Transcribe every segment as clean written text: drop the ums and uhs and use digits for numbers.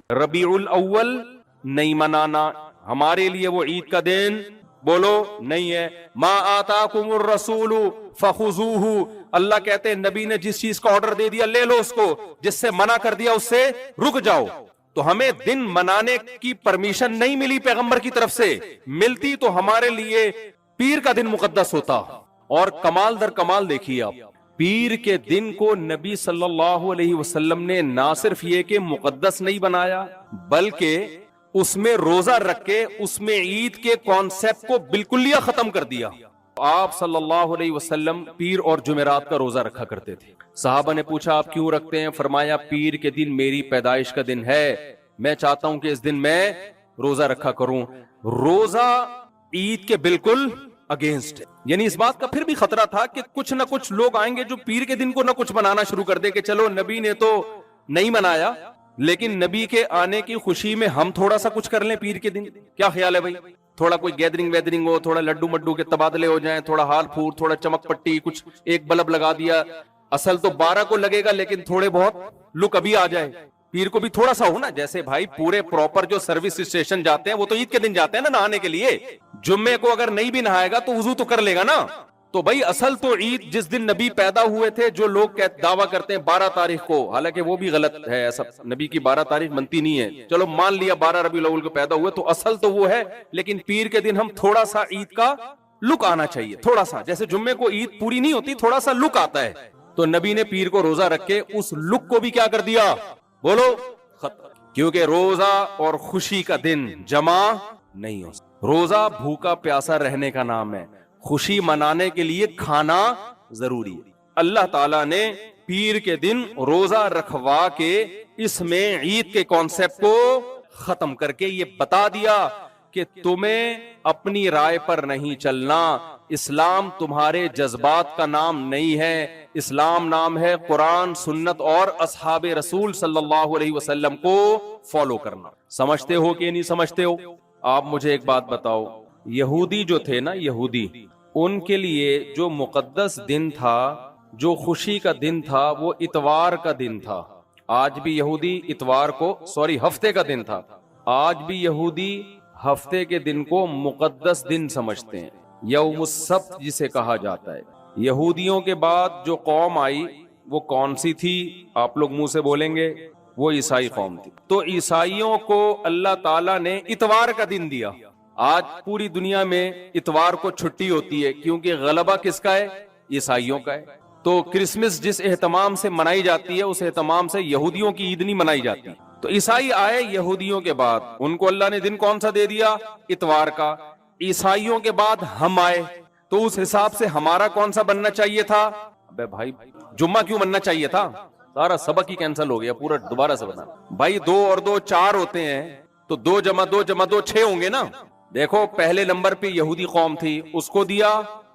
ربیع الاول نہیں منانا، ہمارے لیے وہ عید کا دن بولو نہیں ہے۔ ما آتاکم الرسول فخذوہ، اللہ کہتے ہیں نبی نے جس چیز کا آرڈر دے دیا لے لو اس کو، جس سے منع کر دیا اس سے رک جاؤ۔ تو ہمیں دن منانے کی پرمیشن نہیں ملی پیغمبر کی طرف سے، ملتی تو ہمارے لیے پیر کا دن مقدس ہوتا۔ اور کمال در کمال دیکھیے آپ، پیر کے دن کو نبی صلی اللہ علیہ وسلم نے نہ صرف یہ کہ مقدس نہیں بنایا، بلکہ اس میں روزہ رکھ کے اس میں عید کے کانسیپٹ کو بالکل ختم کر دیا۔ آپ صلی اللہ علیہ وسلم پیر اور جمعرات کا روزہ رکھا کرتے تھے۔ صحابہ نے پوچھا آپ کیوں رکھتے ہیں؟ فرمایا پیر کے دن میری پیدائش کا دن ہے، میں چاہتا ہوں کہ اس دن میں روزہ رکھا کروں۔ روزہ عید کے بالکل اگینسٹ ہے، یعنی اس بات کا پھر بھی خطرہ تھا کہ کچھ نہ کچھ لوگ آئیں گے جو پیر کے دن کو نہ کچھ منانا شروع کر دے کہ چلو نبی نے تو نہیں منایا، لیکن نبی کے آنے کی خوشی میں ہم تھوڑا سا کچھ کر لیں پیر کے دن۔ کیا خیال ہے بھائی؟ تھوڑا کوئی گیدرنگ ویدرنگ ہو، تھوڑا لڈو مڈو کے تبادلے ہو جائیں، تھوڑا ہال پھور، تھوڑا چمک پٹی، کچھ ایک بلب لگا دیا، اصل تو 12 کو لگے گا لیکن تھوڑے بہت لک ابھی آ جائے، پیر کو بھی تھوڑا سا ہو نا۔ جیسے بھائی پورے پراپر جو سروس اسٹیشن جاتے ہیں وہ تو عید کے دن جاتے ہیں نا نہانے کے لیے، جمعے کو اگر نہیں بھی نہائے گا تو وضو تو کر لے گا نا۔ تو بھائی اصل تو عید جس دن نبی پیدا ہوئے تھے، جو لوگ دعویٰ کرتے ہیں 12 تاریخ کو، حالانکہ وہ بھی غلط ہے، ایسا نبی کی 12 تاریخ بنتی نہیں ہے، چلو مان لیا 12 ربیع الاول کو پیدا ہوئے تو اصل تو وہ ہے، لیکن پیر کے دن ہم تھوڑا سا عید کا لک آنا چاہیے، تھوڑا سا، جیسے جمعے کو عید پوری نہیں ہوتی تھوڑا سا لک آتا ہے، تو نبی نے پیر کو روزہ رکھ کے اس لک کو بھی کیا کر دیا؟ بولو ختم۔ کیونکہ روزہ اور خوشی کا دن جمع نہیں ہو سکتا۔ روزہ بھوکا پیاسا رہنے کا نام ہے، خوشی منانے کے لیے کھانا ضروری ہے۔ اللہ تعالیٰ نے پیر کے دن روزہ رکھوا کے اس میں عید کے کانسیپٹ کو ختم کر کے یہ بتا دیا کہ تمہیں اپنی رائے پر نہیں چلنا، اسلام تمہارے جذبات کا نام نہیں ہے، اسلام نام ہے قرآن، سنت اور اصحاب رسول صلی اللہ علیہ وسلم کو فالو کرنا۔ سمجھتے ہو کہ نہیں سمجھتے ہو؟ آپ مجھے ایک بات بتاؤ، یہودی جو تھے نا، یہودی، ان کے لیے جو مقدس دن تھا، جو خوشی کا دن تھا، وہ اتوار کا دن تھا۔ آج بھی یہودی اتوار کو ہفتے کا دن تھا، آج بھی یہودی ہفتے کے دن کو مقدس دن سمجھتے ہیں، یوم السبت جسے کہا جاتا ہے۔ یہودیوں کے بعد جو قوم آئی وہ کون سی تھی؟ آپ لوگ منہ سے بولیں گے وہ عیسائی قوم تھی۔ تو عیسائیوں کو اللہ تعالیٰ نے اتوار کا دن دیا۔ آج پوری دنیا میں اتوار کو چھٹی ہوتی ہے کیونکہ غلبہ کس کا ہے؟ عیسائیوں کا ہے۔ تو کرسمس جس اہتمام سے منائی جاتی ہے اس اہتمام سے یہودیوں کی عید نہیں منائی جاتی۔ تو عیسائی آئے یہودیوں کے بعد، ان کو اللہ نے دن کون سا دے دیا؟ اتوار کا۔ عیسائیوں کے بعد ہم آئے تو اس حساب سے ہمارا کون سا بننا چاہیے تھا؟ ابے بھائی جمعہ کیوں بننا چاہیے تھا؟ سارا سبق ہی کینسل ہو گیا، پورا دوبارہ سے بنا۔ بھائی 2 اور 2 4 ہوتے ہیں تو 2 جمع 2 جمع 2 6 ہوں گے نا۔ دیکھو پہلے نمبر پہ یہودی قوم تھی، اس کو دیا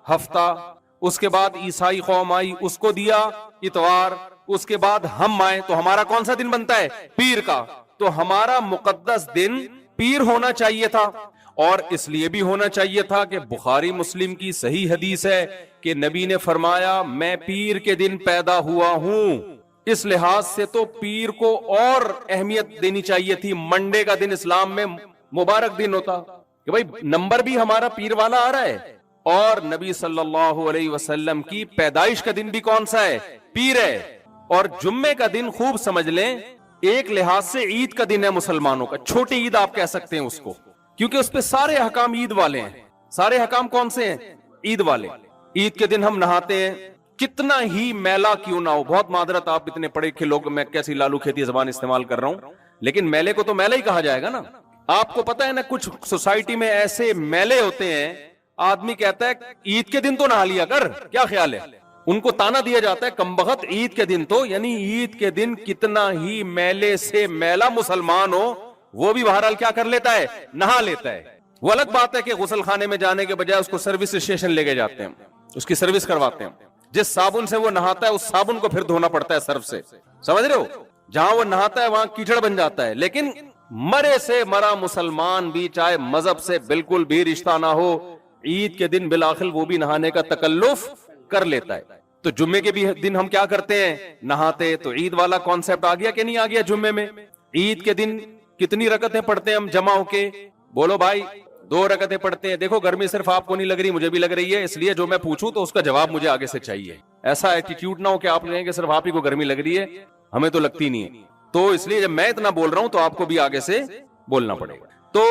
ہفتہ، اس کے بعد عیسائی قوم آئی، اس کو دیا اتوار، اس کے بعد ہم آئے تو ہمارا کون سا دن بنتا ہے؟ پیر کا۔ تو ہمارا مقدس دن پیر ہونا چاہیے تھا، اور اس لیے بھی ہونا چاہیے تھا کہ بخاری مسلم کی صحیح حدیث ہے کہ نبی نے فرمایا میں پیر کے دن پیدا ہوا ہوں۔ اس لحاظ سے تو پیر کو اور اہمیت دینی چاہیے تھی، منڈے کا دن اسلام میں مبارک دن ہوتا کہ بھائی نمبر بھی ہمارا پیر والا آ رہا ہے، اور نبی صلی اللہ علیہ وسلم کی پیدائش کا دن بھی کون سا ہے؟ پیر ہے۔ اور جمعے کا دن خوب سمجھ لیں، ایک لحاظ سے عید کا دن ہے مسلمانوں کا، چھوٹی عید آپ کہہ سکتے ہیں اس کو، کیونکہ اس پہ سارے حکام عید والے ہیں۔ سارے حکام کون سے ہیں؟ عید والے۔ عید کے دن ہم نہاتے ہیں، کتنا ہی میلا کیوں نہ ہو، بہت معذرت آپ اتنے پڑھے لکھے لوگ، میں کیسی لالو کھیتی زبان استعمال کر رہا ہوں، لیکن میلے کو تو میلہ ہی کہا جائے گا نا۔ آپ کو پتا ہے نا کچھ سوسائٹی میں ایسے میلے ہوتے ہیں، آدمی کہتا ہے عید کے دن تو نہا لیا کر، کیا خیال ہے؟ ان کو تانا دیا جاتا ہے کمبخت عید کے دن تو، یعنی عید کے دن کتنا ہی میلے سے میلا مسلمان ہو وہ بھی بہرحال کیا کر لیتا ہے؟ نہا لیتا ہے۔ وہ الگ بات ہے کہ غسل خانے میں جانے کے بجائے اس کو سروس اسٹیشن لے کے جاتے ہیں، اس کی سروس کرواتے ہیں، جس صابن سے وہ نہاتا ہے اس صابن کو پھر دھونا پڑتا ہے سرف سے، سمجھ رہے ہو؟ جہاں وہ نہاتا ہے وہاں کیچڑ بن جاتا ہے۔ لیکن مرے سے مرا مسلمان بھی چاہے مذہب سے بالکل بھی رشتہ نہ ہو، عید کے دن بالآخر وہ بھی نہانے کا تکلف کر لیتا ہے۔ تو جمعے کے بھی دن ہم کیا کرتے ہیں؟ نہاتے۔ تو عید والا کانسیپٹ آ گیا کہ نہیں آ گیا جمعے میں؟ عید کے دن کتنی رکعتیں پڑھتے ہیں ہم جمع ہو کے؟ بولو بھائی 2 رکعتیں پڑھتے ہیں. دیکھو گرمی صرف آپ کو نہیں لگ رہی, مجھے بھی لگ رہی ہے, اس لیے جو میں پوچھوں تو اس کا جواب مجھے آگے سے چاہیے. ایسا ایٹیٹیوڈ نہ ہو کہ آپ کہیں کہ صرف آپ ہی کو گرمی لگ رہی ہے, ہمیں تو لگتی نہیں ہے. تو اس لیے جب میں اتنا بول رہا ہوں تو آپ کو بھی آگے سے بولنا پڑے گا. تو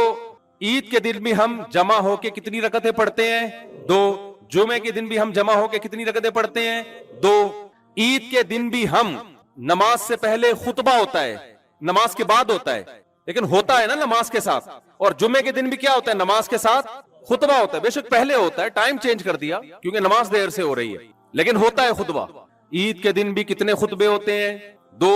عید کے دن بھی ہم جمع ہو کے کتنی رکعتیں پڑھتے ہیں؟ 2. جمعے کے دن بھی ہم جمع ہو کے کتنی رکعتیں پڑھتے ہیں؟ 2. عید کے دن بھی ہم, نماز سے پہلے خطبہ ہوتا ہے, نماز کے بعد ہوتا ہے, لیکن ہوتا ہے نا نماز کے ساتھ. اور جمعے کے دن بھی کیا ہوتا ہے؟ نماز کے ساتھ خطبہ ہوتا ہے. بے شک پہلے ہوتا ہے, ٹائم چینج کر دیا کیونکہ نماز دیر سے ہو رہی ہے, لیکن ہوتا ہے خطبہ. عید کے دن بھی کتنے خطبے ہوتے ہیں؟ 2.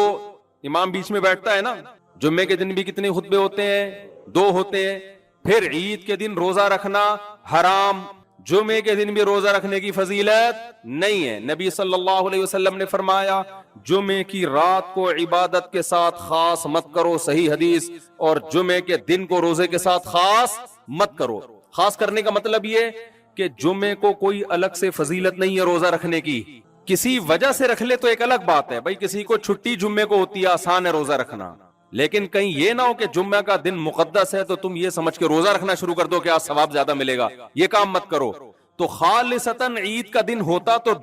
امام بیچ میں بیٹھتا ہے نا. جمعے کے دن بھی کتنے خطبے ہوتے ہیں؟ 2 ہوتے ہیں. پھر عید کے دن روزہ رکھنا حرام, جمعے کے دن بھی روزہ رکھنے کی فضیلت نہیں ہے. نبی صلی اللہ علیہ وسلم نے فرمایا جمعے کی رات کو عبادت کے ساتھ خاص مت کرو, صحیح حدیث, اور جمعے کے دن کو روزے کے ساتھ خاص مت کرو. خاص کرنے کا مطلب یہ کہ جمعے کو کوئی الگ سے فضیلت نہیں ہے روزہ رکھنے کی. کسی وجہ سے رکھ لے تو ایک الگ بات ہے, بھائی کسی کو چھٹی جمعے کو ہوتی ہے, آسان ہے روزہ رکھنا, لیکن کہیں یہ نہ ہو کہ جمعہ کا دن مقدس ہے تو تم یہ سمجھ کے روزہ رکھنا شروع کر دو کہ آج ثواب زیادہ ملے گا. یہ کام مت کرو. تو خالصتاً عید کا دن ہوتا تو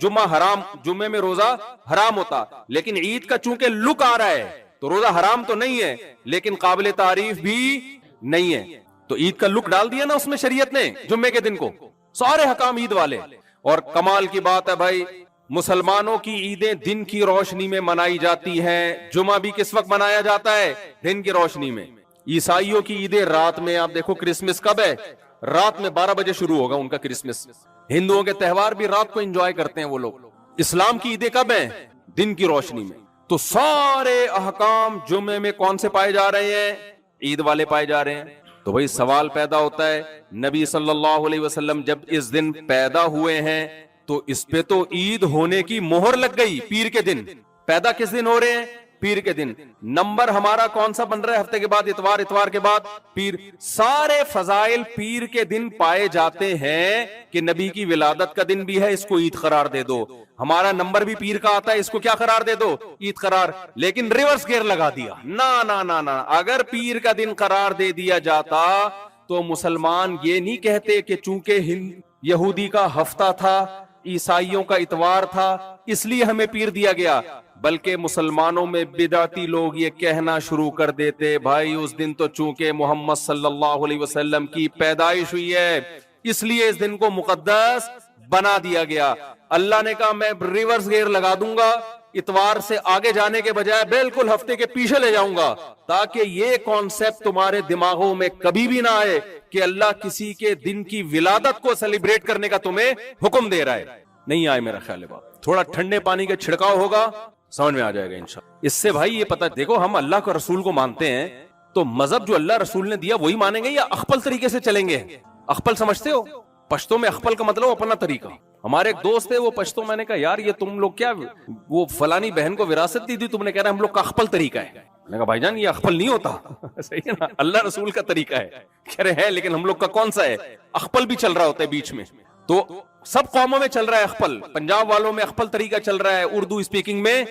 جمعے میں روزہ حرام ہوتا, لیکن عید کا چونکہ لک آ رہا ہے تو روزہ حرام تو نہیں ہے, لیکن قابل تعریف بھی نہیں ہے. تو عید کا لک ڈال دیا نا اس میں شریعت نے جمعے کے دن کو, سارے حکام عید والے. اور کمال کی بات ہے بھائی, مسلمانوں کی عیدیں دن کی روشنی میں منائی جاتی ہیں. جمعہ بھی کس وقت منایا جاتا ہے؟ دن کی روشنی میں. عیسائیوں کی عیدیں رات میں. آپ دیکھو کرسمس کب ہے؟ رات میں 12 بجے شروع ہوگا ان کا کرسمس. ہندوؤں کے تہوار بھی رات کو انجوائے کرتے ہیں وہ لوگ. اسلام کی عیدیں کب ہیں؟ دن کی روشنی میں. تو سارے احکام جمعے میں کون سے پائے جا رہے ہیں؟ عید والے پائے جا رہے ہیں. تو بھائی سوال پیدا ہوتا ہے, نبی صلی اللہ علیہ وسلم جب اس دن پیدا ہوئے ہیں تو اس پہ تو عید ہونے کی مہر لگ گئی. پیر کے دن پیدا کس دن ہو رہے ہیں؟ پیر کے دن. نمبر ہمارا کون سا بن رہا ہے ہفتے کے بعد؟ اتوار, اتوار کے بعد پیر. سارے فضائل پیر کے دن پائے جاتے ہیں کہ نبی کی ولادت کا دن بھی ہے, اس کو عید قرار دے دو. ہمارا نمبر بھی پیر کا آتا ہے, اس کو کیا قرار دے دو؟ عید قرار. لیکن ریورس گیئر لگا دیا. نا اگر پیر کا دن قرار دے دیا جاتا تو مسلمان یہ نہیں کہتے کہ چونکہ یہودی کا ہفتہ تھا, عیسائیوں کا اتوار تھا, اس لیے ہمیں پیر دیا گیا, بلکہ مسلمانوں میں بدعتی لوگ یہ کہنا شروع کر دیتے بھائی اس دن تو چونکہ محمد صلی اللہ علیہ وسلم کی پیدائش ہوئی ہے اس لیے اس دن کو مقدس بنا دیا گیا. اللہ نے کہا میں ریورس گیئر لگا دوں گا, اتوار سے آگے جانے کے بجائے بالکل ہفتے کے پیچھے لے جاؤں گا, تاکہ یہ کانسیپٹ تمہارے دماغوں میں کبھی بھی نہ آئے کہ اللہ کسی کے دن کی ولادت کو سیلیبریٹ کرنے کا تمہیں حکم دے رہا ہے. نہیں آئے میرا خیال ہے بات. تھوڑا ٹھنڈے پانی کا چھڑکاؤ ہوگا, سمجھ میں آ جائے گا انشاءاللہ. اس سے بھائی یہ پتہ, دیکھو ہم اللہ کو رسول کو مانتے ہیں تو مذہب جو اللہ رسول نے دیا وہی مانیں گے یا اخپل طریقے سے چلیں گے؟ اخپل سمجھتے ہو؟ پشتوں میں اخپل کا مطلب اپنا طریقہ. ہمارے ایک دوست ہے وہ پشتوں, میں نے کہا یار یہ تم لوگ کیا وہ فلانی بہن کو وراثت دی تھی, تم نے کہہ رہا ہم لوگ کا اخپل طریقہ ہے. میں نے کہا بھائی جان یہ اخپل نہیں ہوتا. صحیح ہے نا, اللہ رسول کا طریقہ ہے. کہہ رہے ہیں لیکن ہم لوگ کا کون سا ہے؟ اخپل بھی چل رہا ہوتا ہے بیچ میں. تو سب قوموں میں چل رہا ہے اخپل. پنجاب والوں میں اخپل طریقہ چل رہا ہے, اردو اسپیکنگ میں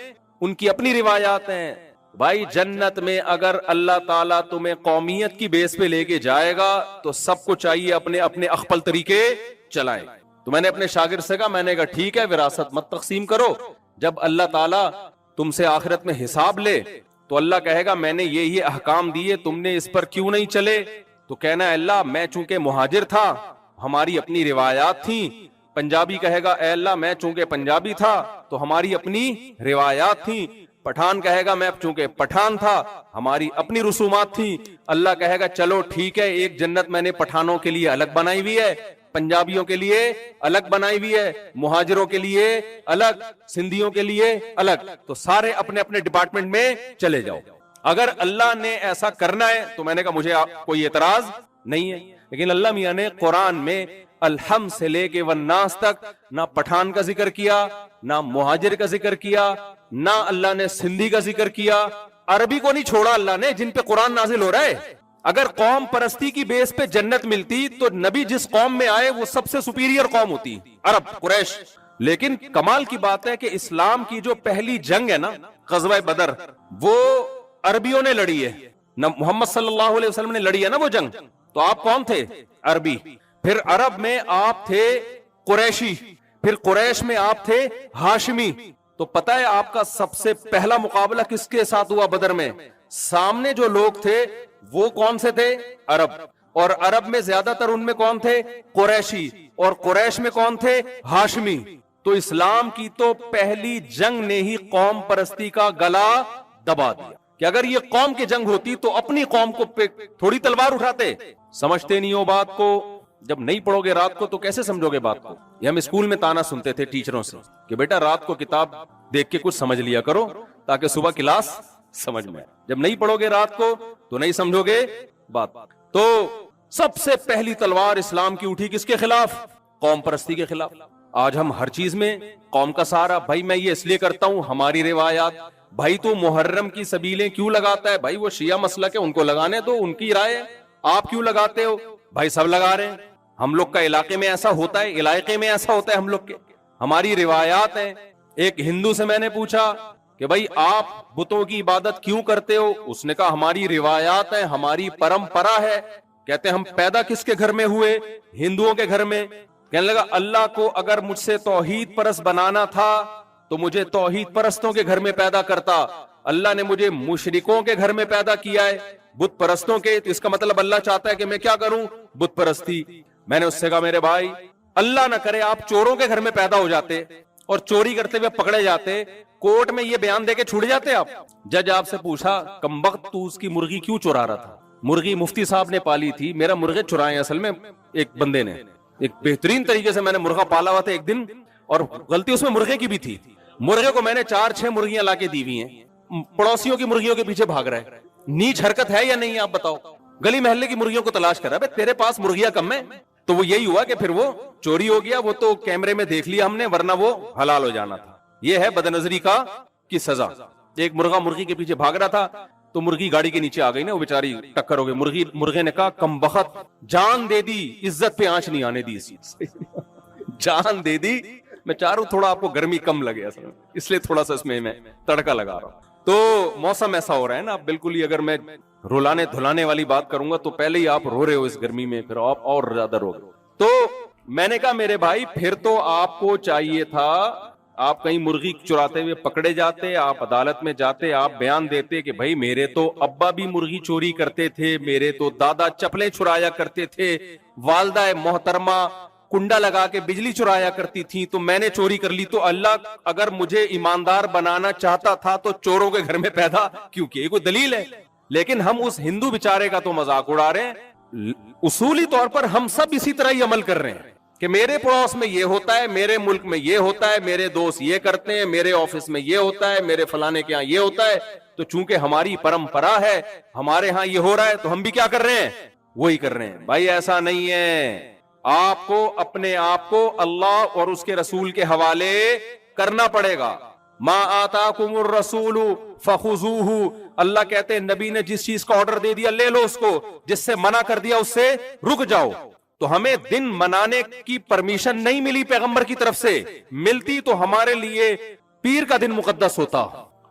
ان کی اپنی روایات ہیں. بھائی جنت میں اگر اللہ تعالیٰ تمہیں قومیت کی بیس پہ لے کے جائے گا تو سب کو چاہیے اپنے اپنے اخپل طریقے چلائیں. تو میں نے اپنے شاگرد سے کہا, میں نے کہا ٹھیک ہے وراثت مت تقسیم کرو, جب اللہ تعالیٰ تم سے آخرت میں حساب لے تو اللہ کہے گا میں نے یہ احکام دیے, تم نے اس پر کیوں نہیں چلے؟ تو کہنا ہے اللہ میں چونکہ مہاجر تھا ہماری اپنی روایات تھیں. پنجابی کہے گا اے اللہ میں چونکہ پنجابی تھا تو ہماری اپنی روایات تھیں. پٹھان کہے گا میں چونکہ پٹھان تھا ہماری اپنی رسومات تھیں. اللہ کہے گا چلو ٹھیک ہے, ایک جنت میں نے پٹھانوں کے لیے الگ بنائی ہوئی ہے, پنجابیوں کے لیے الگ بنائی ہوئی ہے, مہاجروں کے لیے الگ, سندھیوں کے لیے الگ. تو سارے اپنے اپنے ڈپارٹمنٹ میں چلے جاؤ. اگر اللہ نے ایسا کرنا ہے تو میں نے کہا مجھے کوئی اعتراض نہیں ہے. لیکن اللہ میاں نے قرآن میں الحم سے لے کے والناس تک نہ پٹھان کا ذکر کیا, نہ مہاجر کا ذکر کیا, نہ اللہ نے سندھی کا ذکر کیا. عربی کو نہیں چھوڑا اللہ نے جن پہ قرآن نازل ہو رہا ہے. اگر قوم پرستی کی بیس پہ جنت ملتی تو نبی جس قوم میں آئے وہ سب سے سپیریئر قوم ہوتی, عرب, قریش. لیکن کمال کی بات ہے کہ اسلام کی جو پہلی جنگ ہے نا غزوہ بدر, وہ عربیوں نے لڑی ہے. نہ محمد صلی اللہ علیہ وسلم نے لڑی ہے نا وہ جنگ, تو آپ کون تھے؟ عربی. پھر عرب میں آپ تھے قریشی, پھر قریش میں آپ تھے ہاشمی. تو پتہ ہے آپ کا سب سے پہلا مقابلہ کس کے ساتھ ہوا بدر میں؟ سامنے جو لوگ تھے وہ کون سے تھے؟ عرب. اور عرب میں زیادہ تر ان میں کون تھے؟ قریشی. اور قریش میں کون تھے؟ ہاشمی. تو اسلام کی تو پہلی جنگ نے ہی قوم پرستی کا گلا دبا دیا, کہ اگر یہ قوم کی جنگ ہوتی تو اپنی قوم کو تھوڑی تلوار اٹھاتے. سمجھتے نہیں ہو بات کو, جب نہیں پڑھو گے رات کو تو کیسے سمجھو گے بات کو؟ یہ ہم اسکول میں تانا سنتے تھے ٹیچروں سے کہ بیٹا رات کو کتاب دیکھ کے کچھ سمجھ لیا کرو تاکہ صبح کلاس سمجھ میں. جب نہیں پڑھو گے رات کو تو نہیں سمجھو گے بات. تو سب سے پہلی تلوار اسلام کی اٹھی کس کے خلاف؟ قوم پرستی کے خلاف. آج ہم ہر چیز میں قوم کا سہارا, بھائی میں یہ اس لیے کرتا ہوں ہماری روایات. بھائی تو محرم کی سبیلیں کیوں لگاتا ہے؟ بھائی وہ شیعہ مسلک ہے, ان کو لگانے دو, ان کی رائے ہے. آپ کیوں لگاتے ہو؟ بھائی سب لگا رہے ہیں. ہم لوگ کا علاقے میں ایسا ہوتا ہے, علاقے میں ایسا ہوتا ہے, ہم لوگ کے ہماری روایات ہیں. ایک ہندو سے میں نے پوچھا کہ بھائی آپ بتوں کی عبادت کیوں کرتے ہو؟ اس نے کہا ہماری روایات ہیں, ہماری پرمپرا ہے. کہتے ہم پیدا کس کے گھر میں ہوئے؟ ہندوؤں کے گھر میں. کہنے لگا اللہ کو اگر مجھ سے توحید پرست بنانا تھا تو مجھے توحید پرستوں کے گھر میں پیدا کرتا. اللہ نے مجھے مشرکوں کے گھر میں پیدا کیا ہے, بت پرستوں کے. تو اس کا مطلب اللہ چاہتا ہے کہ میں کیا کروں؟ بت پرستی. میں نے اس سے کہا میرے بھائی اللہ نہ کرے آپ چوروں کے گھر میں پیدا ہو جاتے اور چوری کرتے ہوئے پکڑے جاتے, کورٹ میں یہ بیان دے کے چھوٹ جاتے آپ. جج آپ سے پوچھا کمبخت تو اس کی مرغی کیوں چورا رہا تھا؟ مرغی مفتی صاحب نے پالی تھی, میرا مرغے چرائے اصل میں ایک بندے نے. ایک بہترین طریقے سے میں نے مرغا پالا ہوا تھا ایک دن, اور غلطی اس میں مرغے کی بھی تھی. مرغے کو میں نے 4-6 مرغیاں لا کے دی ہوئی ہیں, پڑوسیوں کی مرغیوں کے پیچھے بھاگ رہا ہے. نیچ حرکت ہے یا نہیں آپ بتاؤ؟ گلی محلے کی مرغیوں کو تلاش کر رہا ہے, تیرے پاس مرغیاں کم ہے. تو وہ یہی ہوا کہ پھر وہ چوری ہو گیا. وہ تو کیمرے میں دیکھ لیا ہم نے, ورنہ وہ حلال ہو جانا تھا. یہ ہے بدنظری کی سزا. ایک مرغا مرغی کے پیچھے بھاگ رہا تھا تو مرغی گاڑی کے نیچے آ گئی نا, وہ بیچاری ٹکر ہو گئی. مرغے نے کہا کمبخت جان دے دی, عزت پہ آنچ نہیں آنے دی. جان دے دی. میں چاہ رہا ہوں تھوڑا آپ کو گرمی کم لگے اصل میں, اس لیے تھوڑا سا اس میں تڑکا لگا رہا ہوں. تو موسم ایسا ہو رہا ہے نا, بالکل ہی اگر میں رلانے دھلانے والی بات کروں گا تو پہلے ہی آپ رو رہے ہو اس گرمی میں, پھر آپ اور زیادہ رو گے. تو میں نے کہا میرے بھائی پھر تو آپ کو چاہیے تھا, آپ کہیں مرغی چراتے ہوئے پکڑے جاتے, آپ عدالت میں جاتے, آپ بیان دیتے کہ بھائی میرے تو ابا بھی مرغی چوری کرتے تھے, میرے تو دادا چپلیں چرایا کرتے تھے, والدہ محترمہ کنڈا لگا کے بجلی چرایا کرتی تھی, تو میں نے چوری کر لی. تو اللہ اگر مجھے ایماندار بنانا چاہتا تھا تو چوروں کے گھر میں پیدا کیوں کیا؟ یہ کوئی دلیل ہے؟ لیکن ہم اس ہندو بیچارے کا تو مذاق اڑا رہے ہیں. اصولی طور پر ہم سب اسی طرح ہی عمل کر رہے ہیں کہ میرے پڑوس میں یہ ہوتا ہے, میرے ملک میں یہ ہوتا ہے, میرے دوست یہ کرتے ہیں, میرے آفس میں یہ ہوتا ہے, میرے فلانے کے یہاں یہ ہوتا ہے. تو چونکہ ہماری پرمپرا ہے, ہمارے ہاں یہ ہو رہا ہے, تو ہم بھی کیا کر رہے ہیں؟ وہی کر رہے ہیں. بھائی ایسا نہیں ہے. آپ کو اپنے آپ کو اللہ اور اس کے رسول کے حوالے کرنا پڑے گا. ما آتاکم الرسول فخذوہ. اللہ کہتے ہیں نبی نے جس چیز کا آرڈر دے دیا لے لو اس کو, جس سے منع کر دیا اس سے رک جاؤ. تو ہمیں دن منانے کی پرمیشن نہیں ملی پیغمبر کی طرف سے, ملتی تو ہمارے لیے پیر کا دن مقدس ہوتا.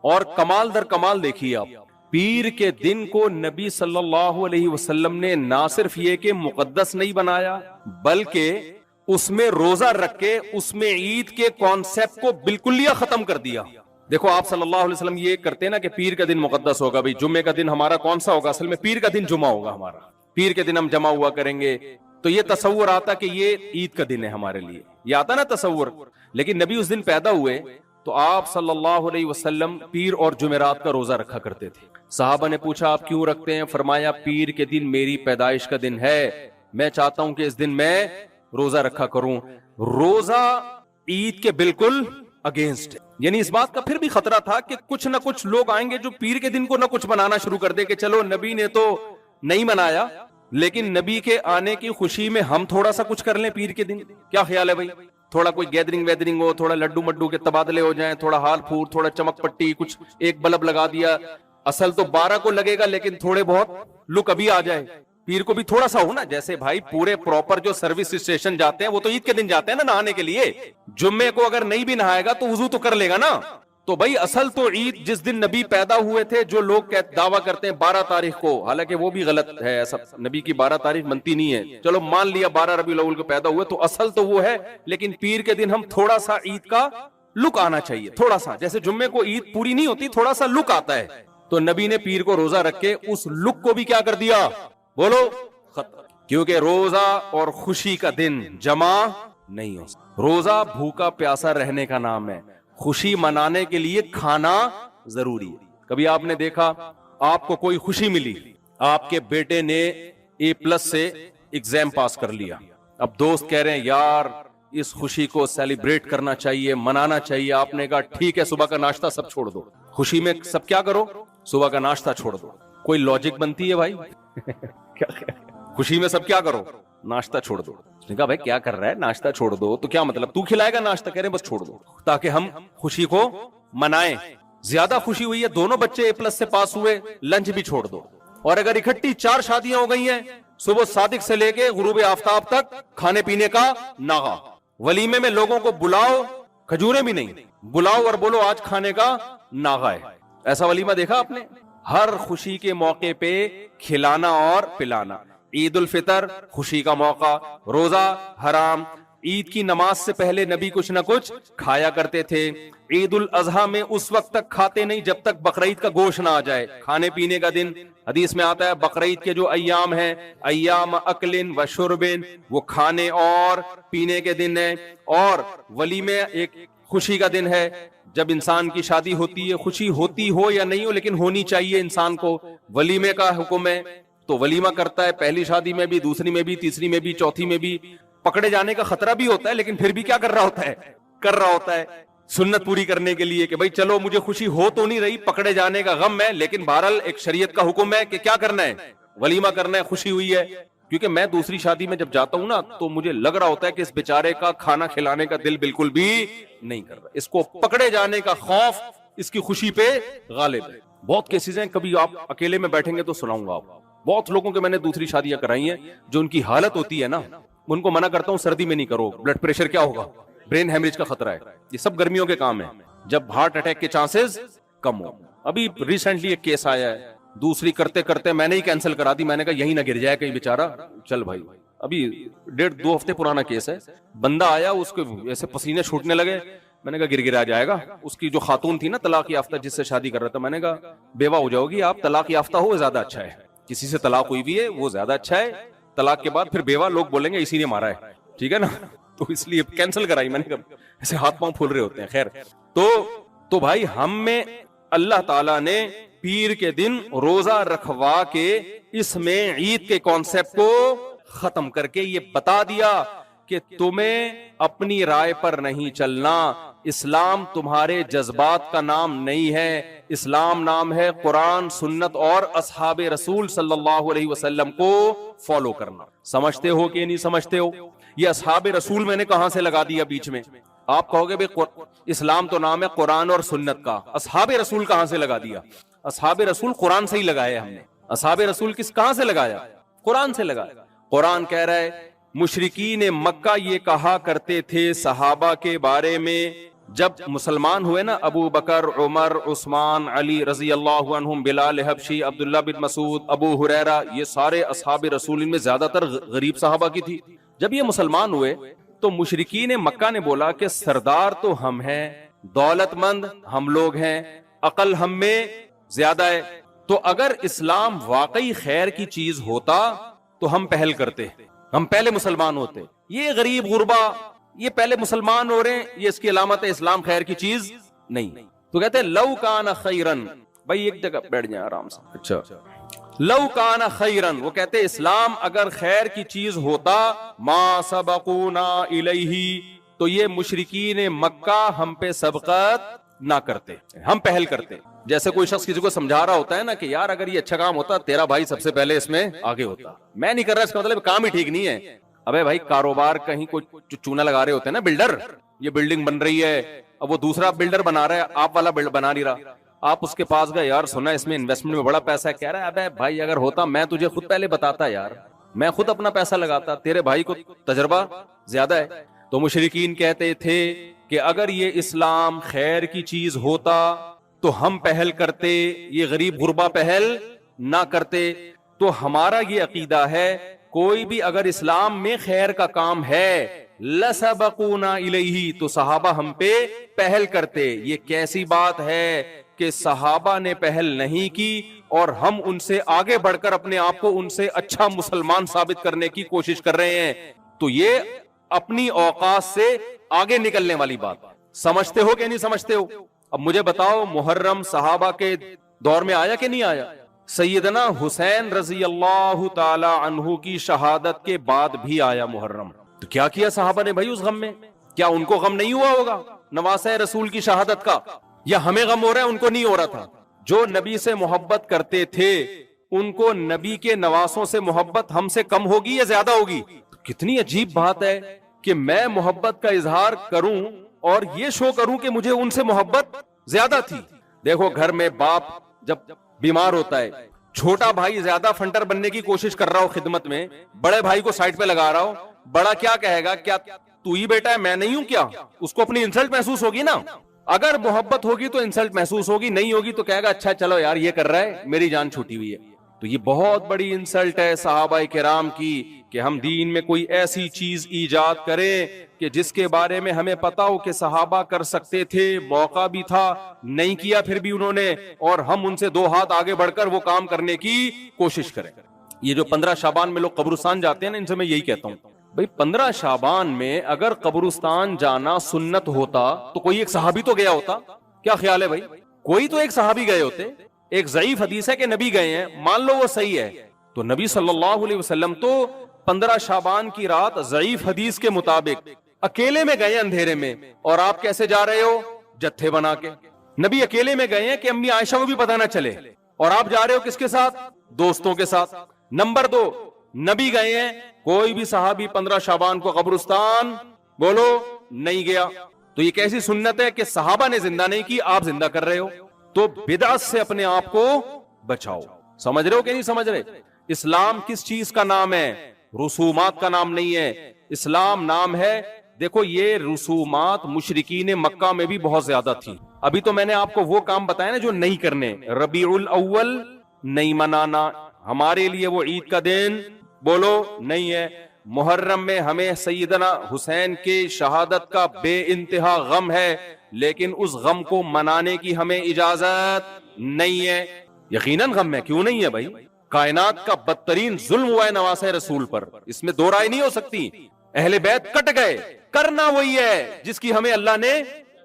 اور کمال در کمال دیکھیے آپ, پیر کے دن کو نبی صلی اللہ علیہ وسلم نے نہ صرف یہ کہ مقدس نہیں بنایا, بلکہ اس میں روزہ رکھ کے اس میں عید کے کانسیپٹ کو بالکل ختم کر دیا. دیکھو آپ صلی اللہ علیہ وسلم یہ کرتے نا کہ پیر کا دن مقدس ہوگا, بھئی جمعے کا دن ہمارا کون سا ہوگا؟ اصل میں پیر کا دن جمعہ ہوگا ہمارا, پیر کے دن ہم جمع ہوا کریں گے. تو یہ تصور آتا کہ یہ عید کا دن ہے ہمارے لیے, یہ آتا نا تصور. لیکن نبی اس دن پیدا ہوئے تو آپ صلی اللہ علیہ وسلم پیر اور جمعرات کا روزہ رکھا کرتے تھے. صحابہ نے پوچھا آپ کیوں رکھتے ہیں؟ فرمایا پیر کے دن میری پیدائش کا دن ہے, میں چاہتا ہوں کہ اس دن میں روزہ رکھا کروں. روزہ عید کے بالکل اگینسٹ ہے. یعنی اس بات کا پھر بھی خطرہ تھا کہ کچھ نہ کچھ لوگ آئیں گے جو پیر کے دن کو نہ کچھ منانا شروع کر دے کہ چلو نبی نے تو نہیں منایا, لیکن نبی کے آنے کی خوشی میں ہم تھوڑا سا کچھ کر لیں پیر کے دن. کیا خیال ہے بھائی؟ تھوڑا کوئی گیدرنگ ویدرنگ ہو, تھوڑا لڈو مڈو کے تبادلے ہو جائیں, تھوڑا ہال پھور, تھوڑا چمک پٹی, کچھ ایک بلب لگا دیا. اصل تو 12 کو لگے گا لیکن تھوڑے بہت لک ابھی آ جائے. پیر کو بھی تھوڑا سا ہو نا, جیسے بھائی پورے پراپر جو سروس اسٹیشن جاتے ہیں وہ تو عید کے دن جاتے ہیں نا نہانے کے لیے. جمعے کو اگر نہیں بھی نہائے گا تو وضو تو کر لے گا نا. تو بھائی اصل تو عید جس دن نبی پیدا ہوئے تھے، جو لوگ دعویٰ کرتے ہیں 12 تاریخ کو، حالانکہ وہ بھی غلط ہے، ایسا نبی کی 12 تاریخ بنتی نہیں ہے، چلو مان لیا 12 ربیع الاول کو پیدا ہوئے، تو اصل تو وہ ہے، لیکن پیر کے دن ہم تھوڑا سا عید کا لک آنا چاہیے، تھوڑا سا، جیسے جمعے کو عید پوری نہیں ہوتی، تھوڑا سا لک آتا ہے، تو نبی نے پیر کو روزہ رکھ کے اس لک کو بھی کیا کر دیا، بولو ختم، کیونکہ روزہ اور خوشی کا دن جمع نہیں ہو سکتا۔ روزہ بھوکا پیاسا رہنے کا نام ہے، خوشی منانے کے لیے کھانا ضروری ہے۔ کبھی آپ نے دیکھا آپ کو کوئی خوشی ملی، آپ کے بیٹے نے A+ سے ایگزام پاس کر لیا، اب دوست کہہ رہے ہیں یار اس خوشی کو سیلیبریٹ کرنا چاہیے، منانا چاہیے، آپ نے کہا ٹھیک ہے صبح کا ناشتہ سب چھوڑ دو، خوشی میں سب کیا کرو، صبح کا ناشتہ چھوڑ دو، کوئی لاجک بنتی ہے بھائی؟ خوشی میں سب کیا کرو، ناشتہ چھوڑ دو۔ اس نے کہا بھائی کیا کر رہا ہے، ناشتہ چھوڑ دو تو کیا مطلب، تو کھلائے گا ناشتہ؟ کہہ رہے ہیں بس چھوڑ دو تاکہ ہم خوشی کو منائیں۔ زیادہ خوشی ہوئی ہے، دونوں بچے A+ سے پاس ہوئے، لنچ بھی چھوڑ دو۔ اور اگر اکٹھی 4 شادیاں ہو گئی ہیں، صبح صادق سے لے کے غروب آفتاب تک کھانے پینے کا ناغہ، ولیمے میں لوگوں کو بلاؤ، کھجوریں بھی نہیں، بلاؤ اور بولو آج کھانے کا ناغہ ہے، ایسا ولیمہ دیکھا آپ نے؟ ہر خوشی کے موقع پہ کھلانا اور پلانا۔ عید الفطر خوشی کا موقع، روزہ حرام، عید کی نماز سے پہلے نبی کچھ نہ کچھ کھایا کرتے تھے، عید الاضحیٰ میں اس وقت تک کھاتے نہیں جب تک بقرعید کا گوشت نہ آ جائے، کھانے پینے کا دن، حدیث میں آتا ہے بقرعید کے جو ایام ہیں ایام اکل و شرب، وہ کھانے اور پینے کے دن ہیں، اور ولیمے ایک خوشی کا دن ہے، جب انسان کی شادی ہوتی ہے، خوشی ہوتی ہو یا نہیں ہو لیکن ہونی چاہیے انسان کو، ولیمے کا حکم ہے تو ولیمہ کرتا ہے، پہلی شادی میں بھی، دوسری میں بھی، تیسری میں بھی، چوتھی میں بھی، پکڑے جانے کا خطرہ بھی ہوتا ہے لیکن پھر بھی کیا کر رہا ہوتا ہے سنت پوری کرنے کے لیے کہ بھائی چلو مجھے خوشی ہو تو نہیں رہی، پکڑے جانے کا غم ہے، لیکن بہرحال ایک شریعت کا حکم ہے کہ کیا کرنا ہے، ولیمہ کرنا ہے، خوشی ہوئی ہے۔ کیونکہ میں دوسری شادی میں جب جاتا ہوں نا تو مجھے لگ رہا ہوتا ہے کہ اس بیچارے کا کھانا کھلانے کا دل بالکل بھی نہیں کر رہا، اس کو پکڑے جانے کا خوف اس کی خوشی پہ غالب ہے۔ بہت کیسز ہیں، کبھی آپ اکیلے میں بیٹھیں گے تو سناؤں گا آپ، بہت لوگوں کے میں نے دوسری شادیاں کرائی ہیں، جو ان کی حالت ہوتی ہے نا، ان کو منع کرتا ہوں سردی میں نہیں کرو، بلڈ پریشر کیا ہوگا، برین ہیمریج کا خطرہ ہے، یہ سب گرمیوں کے کام ہیں جب ہارٹ اٹیک کے چانسز کم ہو۔ ابھی ریسنٹلی ایک کیس آیا ہے، دوسری کرتے کرتے میں نے ہی کینسل کرا دی، میں نے کہا یہی نہ گر جائے کہیں بیچارہ، چل بھائی، ابھی 1.5-2 ہفتے پرانا کیس ہے، بندہ آیا اس کو ایسے پسینے چھوٹنے لگے، میں نے کہا گر گرا جائے گا، اس کی جو خاتون تھی نا طلاق یافتہ جس سے شادی کر رہا تھا، میں نے کہا بیوہ ہو جاؤ گی آپ، طلاق یافتہ ہو زیادہ اچھا ہے، کسی سے طلاق ہوئی بھی ہے وہ زیادہ اچھا ہے، طلاق کے بعد پھر بیوہ لوگ بولیں گے اسی نے مارا ہے، ٹھیک ہے نا، تو اس لیے کینسل کرائی، میں نے کہا ایسے ہاتھ پاؤں پھول رہے ہوتے ہیں۔ خیر تو بھائی ہم میں اللہ تعالیٰ نے پیر کے دن روزہ رکھوا کے اس میں عید کے کانسیپٹ کو ختم کر کے یہ بتا دیا کہ تمہیں اپنی رائے پر نہیں چلنا، اسلام تمہارے جذبات کا نام نہیں ہے، اسلام نام ہے قرآن، سنت اور اصحاب رسول صلی اللہ علیہ وسلم کو فالو کرنا۔ سمجھتے ہو کہ نہیں سمجھتے ہو؟ یہ اصحاب رسول میں نے کہاں سے لگا دیا بیچ میں؟ آپ کہو گے اسلام تو نام ہے قرآن اور سنت کا، اصحاب رسول کہاں سے لگا دیا؟ اصحاب رسول قرآن سے ہی لگایا ہم نے۔ اصحاب رسول کہاں سے لگایا؟ قرآن سے لگایا۔ قرآن کہہ رہا ہے مشرکین مکہ یہ کہا کرتے تھے صحابہ کے بارے میں، جب مسلمان ہوئے نا، ابو بکر، عمر، عثمان، علی رضی اللہ عنہم، بلال حبشی، عبداللہ بن مسعود، ابو ہریرہ، یہ سارے اصحاب رسول، ان میں زیادہ تر غریب صحابہ کی تھی۔ جب یہ مسلمان ہوئے تو مشرکین مکہ نے بولا کہ سردار تو ہم ہیں، دولت مند ہم لوگ ہیں، عقل ہم میں زیادہ ہے، تو اگر اسلام واقعی خیر کی چیز ہوتا تو ہم پہل کرتے، ہم پہلے مسلمان ہوتے، یہ غریب غربا یہ پہلے مسلمان ہو رہے ہیں، یہ اس کی علامت ہے اسلام خیر کی چیز نہیں۔ تو کہتے ہیں لو کان خیرن، بھائی ایک جگہ بیٹھ جائیں آرام سے، اچھا لو کان خیرن، وہ کہتے ہیں اسلام اگر خیر کی چیز ہوتا ما سبقونا الیہ، تو یہ مشرکین مکہ ہم پہ سبقت نہ کرتے، ہم پہل کرتے۔ جیسے کوئی شخص کسی کو سمجھا رہا ہوتا ہے نا کہ یار اگر یہ اچھا کام ہوتا تیرا بھائی سب سے پہلے اس میں آگے ہوتا، میں نہیں کر رہا، اس کا مطلب کام ہی ٹھیک نہیں ہے۔ ابے بھائی کاروبار کہیں کوئی چونا لگا رہے ہوتے ہیں نا بلڈر، یہ بلڈنگ بن رہی ہے، اب وہ دوسرا بلڈر بنا رہا ہے، آپ والا بنا نہیں رہا، آپ اس کے پاس گئے، یار سنا اس میں انویسٹمنٹ میں بڑا پیسہ ہے، کہہ رہا ہے ابے بھائی اگر ہوتا میں تجھے خود پہلے بتاتا یار، میں خود اپنا پیسہ لگاتا، تیرے بھائی کو تجربہ زیادہ ہے۔ تو مشرکین کہتے تھے کہ اگر یہ اسلام خیر کی چیز ہوتا تو ہم پہل کرتے، یہ غریب غربا پہل نہ کرتے. تو ہمارا یہ عقیدہ ہے کوئی بھی اگر اسلام میں خیر کا کام ہے لسبقونا الیہ تو صحابہ ہم پہ پہل کرتے. یہ کیسی بات ہے کہ صحابہ نے پہل نہیں کی اور ہم ان سے آگے بڑھ کر اپنے آپ کو ان سے اچھا مسلمان ثابت کرنے کی کوشش کر رہے ہیں. تو یہ اپنی اوقات سے آگے نکلنے والی بات. سمجھتے ہو کہ نہیں سمجھتے ہو؟ اب مجھے بتاؤ محرم صحابہ کے دور میں آیا کہ نہیں آیا؟ سیدنا حسین رضی اللہ تعالی عنہ کی شہادت کے بعد بھی آیا محرم. تو کیا کیا صحابہ نے بھائی اس غم میں؟ کیا ان کو غم نہیں ہوا ہوگا نواسہ رسول کی شہادت کا؟ یا ہمیں غم ہو رہا ہے ان کو نہیں ہو رہا تھا؟ جو نبی سے محبت کرتے تھے ان کو نبی کے نواسوں سے محبت ہم سے کم ہوگی یا زیادہ ہوگی؟ کتنی عجیب بات ہے کہ میں محبت کا اظہار کروں اور یہ شو کروں کہ مجھے ان سے محبت زیادہ تھی. دیکھو گھر میں باپ جب بیمار ہوتا ہے، چھوٹا بھائی زیادہ فنٹر بننے کی کوشش کر رہا ہو خدمت میں، بڑے بھائی کو سائڈ پہ لگا رہا ہو، بڑا کیا کہے گا؟ کیا تو ہی بیٹا ہے میں نہیں ہوں کیا؟ اس کو اپنی انسلٹ محسوس ہوگی نا. اگر محبت ہوگی تو انسلٹ محسوس ہوگی، نہیں ہوگی تو کہے گا اچھا چلو یار یہ کر رہا ہے میری جان چھوٹی ہوئی ہے. تو یہ بہت بڑی انسلٹ ہے صحابہ کرام کی کہ ہم دین میں کوئی ایسی چیز ایجاد کریں کہ جس کے بارے میں ہمیں پتا ہو کہ صحابہ کر سکتے تھے، موقع بھی تھا، نہیں کیا پھر بھی انہوں نے، اور ہم ان سے دو ہاتھ آگے بڑھ کر وہ کام کرنے کی کوشش کریں. یہ جو 15 شعبان میں لوگ قبرستان جاتے ہیں نا، ان سے میں یہی کہتا ہوں بھئی 15 شعبان میں اگر قبرستان جانا سنت ہوتا تو کوئی ایک صحابی تو گیا ہوتا. کیا خیال ہے بھائی؟ کوئی تو ایک صحابی گئے ہوتے. ایک ضعیف حدیث ہے کہ نبی گئے ہیں، مان لو وہ صحیح ہے، تو نبی صلی اللہ علیہ وسلم تو 15 شعبان کی رات ضعیف حدیث کے مطابق اکیلے میں گئے اندھیرے میں. اور آپ کیسے جا رہے ہو؟ جتھے بنا کے. نبی اکیلے میں گئے ہیں کہ امی عائشہ کو بھی پتہ نہ چلے، اور آپ جا رہے ہو کس کے ساتھ؟ دوستوں کے ساتھ. نمبر 2، نبی گئے ہیں، کوئی بھی صحابی 15 شعبان کو قبرستان بولو نہیں گیا. تو یہ کیسی سنت ہے کہ صحابہ نے زندہ نہیں کی، آپ زندہ کر رہے ہو. تو بدعت سے اپنے آپ کو بچاؤ. سمجھ رہے ہو کہ نہیں سمجھ رہے؟ اسلام کس چیز کا نام ہے؟ رسومات کا نام نہیں ہے. اسلام نام ہے، دیکھو یہ رسومات مشرکین مکہ میں بھی بہت زیادہ تھی. ابھی تو میں نے آپ کو وہ کام بتایا نا جو نہیں کرنے. ربیع الاول نہیں منانا، ہمارے لیے وہ عید کا دن بولو نہیں ہے. محرم میں ہمیں سیدنا حسین کے شہادت کا بے انتہا غم ہے، لیکن اس غم کو منانے کی ہمیں اجازت نہیں ہے. یقیناً غم ہے، کیوں نہیں ہے بھائی؟ کائنات کا بدترین ظلم ہوا ہے نواسہ رسول پر، اس میں دو رائے نہیں ہو سکتی. اہل بیت کٹ گئے، کرنا وہی ہے جس کی ہمیں اللہ نے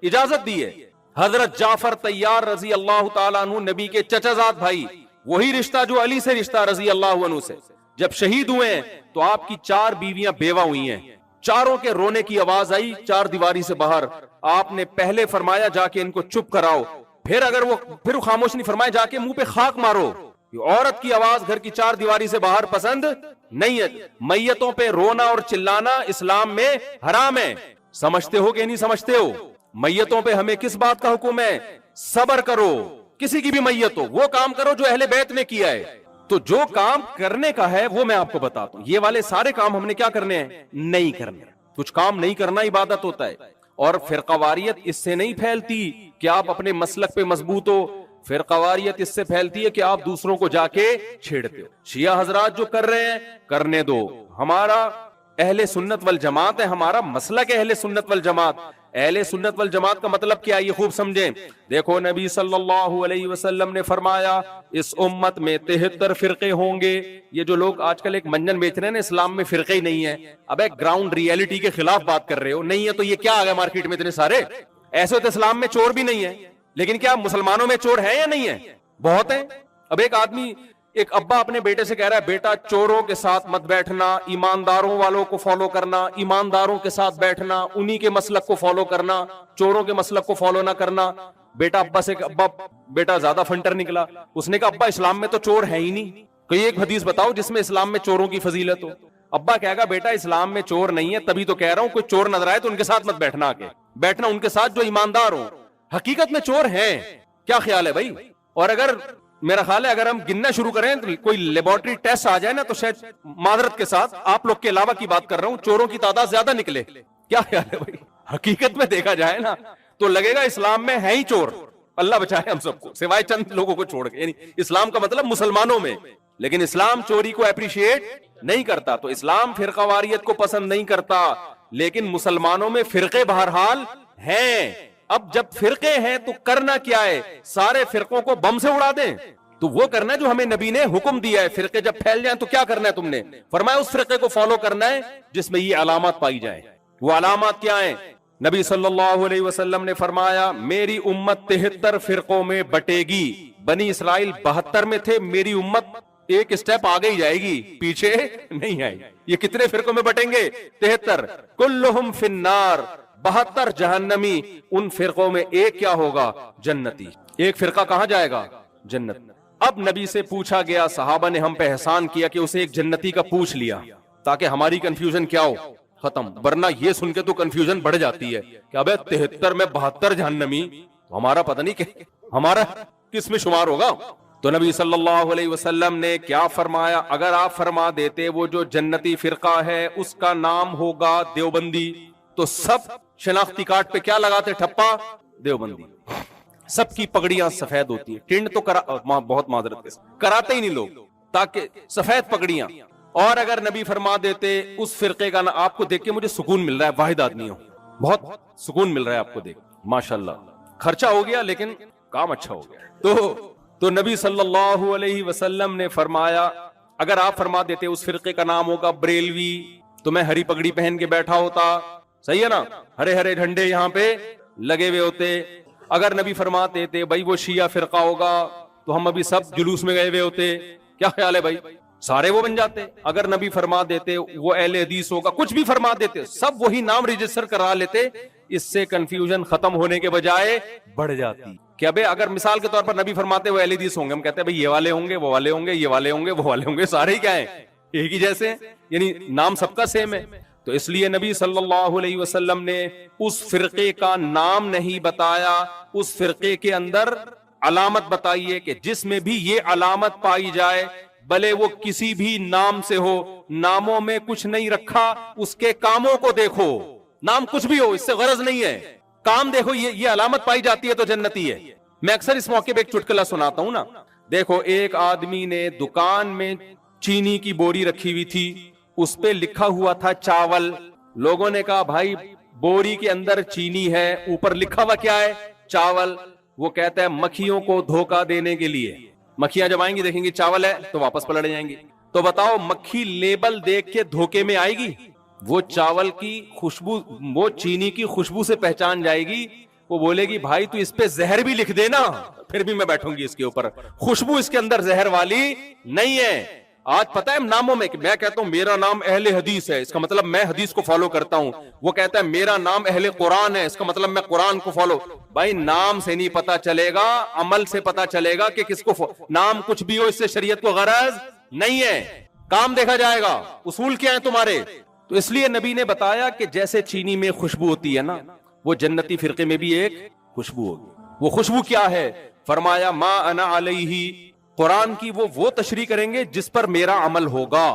اجازت دی ہے. حضرت جعفر طیار رضی اللہ تعالیٰ عنہ نبی کے چچا زاد بھائی، وہی رشتہ جو علی سے رشتہ رضی اللہ عنہ سے، جب شہید ہوئے ہیں تو آپ کی 4 بیویاں بیوہ ہوئی ہیں. چاروں کے رونے کی آواز آئی 4 دیواری سے باہر. آپ نے پہلے فرمایا جا کے ان کو چپ کراؤ، پھر وہ خاموش نہیں، فرمایا جا کے منہ پہ خاک مارو. عورت کی آواز گھر کی 4 دیواری سے باہر پسند نہیں ہے. میتوں پہ رونا اور چلانا اسلام میں حرام ہے. سمجھتے ہو کہ نہیں سمجھتے ہو؟ میتوں پہ ہمیں کس بات کا حکم ہے؟ صبر کرو. کسی کی بھی میت ہو وہ کام کرو جو اہل بیت نے کیا ہے. تو جو کام کرنے کا ہے وہ میں آپ کو بتاتا ہوں. یہ والے سارے کام ہم نے کیا کرنے ہیں؟ نہیں کرنے. کچھ کام نہیں کرنا عبادت ہوتا ہے. اور فرقواریت اس سے نہیں پھیلتی کہ آپ اپنے مسلک پہ مضبوط ہو. فرقواریت اس سے پھیلتی ہے کہ آپ دوسروں کو جا کے چھیڑتے ہو. شیعہ حضرات جو کر رہے ہیں کرنے دو. ہمارا اہل سنت والجماعت ہے، ہمارا مسلک اہل سنت والجماعت. اہل سنت والجماعت کا مطلب کیا ہے یہ خوب سمجھیں. دیکھو نبی صلی اللہ علیہ وسلم نے فرمایا اس امت میں 73 فرقے ہوں گے. یہ جو لوگ آج کل ایک منجن بیچ رہے ہیں نا اسلام میں فرقے ہی نہیں ہے، اب ایک گراؤنڈ ریئلٹی کے خلاف بات کر رہے ہو. نہیں ہے تو یہ کیا آ گیا مارکیٹ میں اتنے سارے؟ ایسے تو اسلام میں چور بھی نہیں ہے، لیکن کیا مسلمانوں میں چور ہے یا نہیں ہے؟ بہت ہیں. اب ایک ابا اپنے بیٹے سے کہہ رہا ہے بیٹا چوروں کے ساتھ مت بیٹھنا، ایمانداروں والوں کو فالو کرنا، ایمانداروں کے ساتھ بیٹھنا، انہی کے مسلک کو فالو کرنا، چوروں کے مسلک کو فالو نہ کرنا. بیٹا ابا سے بیٹا زیادہ فنٹر نکلا، اس نے کہا ابا اسلام میں تو چور ہے ہی نہیں، کوئی ایک حدیث بتاؤ جس میں اسلام میں چوروں کی فضیلت ہو. ابا کہے گا بیٹا اسلام میں چور نہیں ہے، تبھی تو کہہ رہا ہوں کوئی چور نظر آئے تو ان کے ساتھ مت بیٹھنا، آگے بیٹھنا ان کے ساتھ جو ایماندار ہوں. حقیقت میں چور ہیں. کیا خیال ہے بھائی؟ اور اگر میرا خیال ہے اگر ہم گننا شروع کریں تو کوئی لیبورٹری ٹیسٹ آ جائے نا تو شاید معذرت کے ساتھ آپ لوگ کے علاوہ کی بات کر رہا ہوں چوروں کی تعداد زیادہ نکلے. کیا خیال ہے بھائی؟ حقیقت میں دیکھا جائے نا تو لگے گا اسلام میں ہے ہی چور. اللہ بچائے ہم سب کو سوائے چند لوگوں کو چھوڑ کے. یعنی اسلام کا مطلب مسلمانوں میں, لیکن اسلام چوری کو اپریشیٹ نہیں کرتا. تو اسلام فرقہ واریت کو پسند نہیں کرتا, لیکن مسلمانوں میں فرقے بہرحال ہیں. اب جب فرقے ہیں تو کرنا کیا ہے, سارے فرقوں کو بم سے اڑا دیں؟ تو وہ کرنا ہے جو ہمیں نبی نے حکم دیا ہے. فرقے جب پھیل جائیں تو کیا کرنا ہے تم نے؟ فرمایا اس فرقے کو فالو کرنا ہے جس میں یہ علامات پائی جائیں. وہ علامات کیا ہیں؟ نبی صلی اللہ علیہ وسلم نے فرمایا میری امت 73 فرقوں میں بٹے گی. بنی اسرائیل 72 میں تھے, میری امت ایک سٹیپ آگے ہی جائے گی, پیچھے نہیں آئے گی. یہ کتنے فرقوں میں بٹیں گے؟ 73. کلہم فی النار, 72 جہنمی. ان فرقوں میں ایک کیا ہوگا؟ جنتی. ایک فرقہ کہاں جائے گا؟ جنت. اب نبی سے پوچھا گیا, صحابہ نے ہم پہ احسان کیا کہ اسے ایک جنتی کا پوچھ لیا تاکہ ہماری کنفیوژن کیا ہو, ختم. ورنہ یہ سن کے تو کنفیوژن بڑھ جاتی ہے کہ ابے 73 میں 72 جہنمی, تو ہمارا پتہ نہیں کہ ہمارا کس میں شمار ہوگا. تو نبی صلی اللہ علیہ وسلم نے کیا فرمایا؟ اگر آپ فرما دیتے وہ جو جنتی فرقہ ہے اس کا نام ہوگا دیوبندی, تو سب شناختی کارڈ پہ کیا لگاتے؟ ٹھپا دیوبندی. سب کی پگڑیاں سفید ہوتی ہیں. ٹنڈ تو بہت معذرت کے ساتھ کراتے ہی نہیں لوگ, تاکہ سفید پگڑیاں. اور اگر نبی فرما دیتے اس فرقے کا آپ کو دیکھ کے مجھے سکون مل رہا ہے, واحد آدمی ہو, بہت سکون مل رہا ہے آپ کو دیکھ, ماشاءاللہ. خرچہ ہو گیا لیکن کام اچھا ہو گیا. تو نبی صلی اللہ علیہ وسلم نے فرمایا اگر آپ فرما دیتے اس فرقے کا نام ہوگا بریلوی, تو میں ہری پگڑی پہن کے بیٹھا ہوتا. صحیح ہے نا, ہرے ہرے جھنڈے یہاں پہ لگے ہوئے ہوتے. اگر نبی فرماتے تھے بھائی وہ شیعہ فرقہ ہوگا, تو ہم ابھی سب جلوس میں گئے ہوئے ہوتے. کیا خیال ہے بھائی؟ سارے وہ بن جاتے. اگر نبی فرما دیتے وہ اہل حدیث ہوگا, کچھ بھی فرما دیتے, سب وہی نام رجسٹر کرا لیتے. اس سے کنفیوژن ختم ہونے کے بجائے بڑھ جاتی. کہ ابے اگر مثال کے طور پر نبی فرماتے وہ اہل حدیث ہوں گے, ہم کہتے ہیں بھائی یہ والے ہوں گے, وہ والے ہوں گے, یہ والے ہوں گے, وہ والے ہوں گے, سارے ہی کیا ہیں؟ ایک ہی جیسے, یعنی نام سب کا سیم ہے. تو اس لیے نبی صلی اللہ علیہ وسلم نے اس فرقے کا نام نہیں بتایا, اس فرقے کے اندر علامت بتائیے کہ جس میں بھی یہ علامت پائی جائے, بھلے وہ کسی بھی نام سے ہو, ناموں میں کچھ نہیں رکھا, اس کے کاموں کو دیکھو. نام کچھ بھی ہو, اس سے غرض نہیں ہے, کام دیکھو. یہ علامت پائی جاتی ہے تو جنتی ہے. میں اکثر اس موقع پہ ایک چٹکلا سناتا ہوں نا. دیکھو ایک آدمی نے دکان میں چینی کی بوری رکھی ہوئی تھی, اس پہ لکھا ہوا تھا چاول. لوگوں نے کہا بھائی بوری کے اندر چینی ہے, اوپر لکھا ہوا کیا ہے؟ چاول. وہ کہتا ہے مکھیوں کو دھوکہ دینے کے لیے. مکھیاں جب آئیں گی دیکھیں گی چاول ہے تو واپس پلٹ جائیں گی. تو بتاؤ مکھی لیبل دیکھ کے دھوکے میں آئے گی؟ وہ چاول کی خوشبو, وہ چینی کی خوشبو سے پہچان جائے گی. وہ بولے گی بھائی تو اس پہ زہر بھی لکھ دینا, پھر بھی میں بیٹھوں گی اس کے اوپر. خوشبو اس کے اندر زہر والی نہیں ہے. آج پتہ ہے ناموں میں کہ میں کہتا ہوں میرا نام اہل حدیث ہے, اس کا مطلب میں حدیث کو فالو کرتا ہوں. وہ کہتا ہے میرا نام اہل قرآن ہے, اس کا مطلب میں قرآن کو فالو. بھائی نام سے نہیں پتا چلے گا, عمل سے پتا چلے گا کہ کس کو. نام کچھ بھی ہو, اس سے شریعت کو غرض نہیں ہے, کام دیکھا جائے گا. اصول کیا ہیں تمہارے؟ تو اس لیے نبی نے بتایا کہ جیسے چینی میں خوشبو ہوتی ہے نا, وہ جنتی فرقے میں بھی ایک خوشبو ہوگی. وہ خوشبو کیا ہے؟ فرمایا ما انا علیہ, قرآن کی وہ تشریح کریں گے جس پر میرا عمل ہوگا,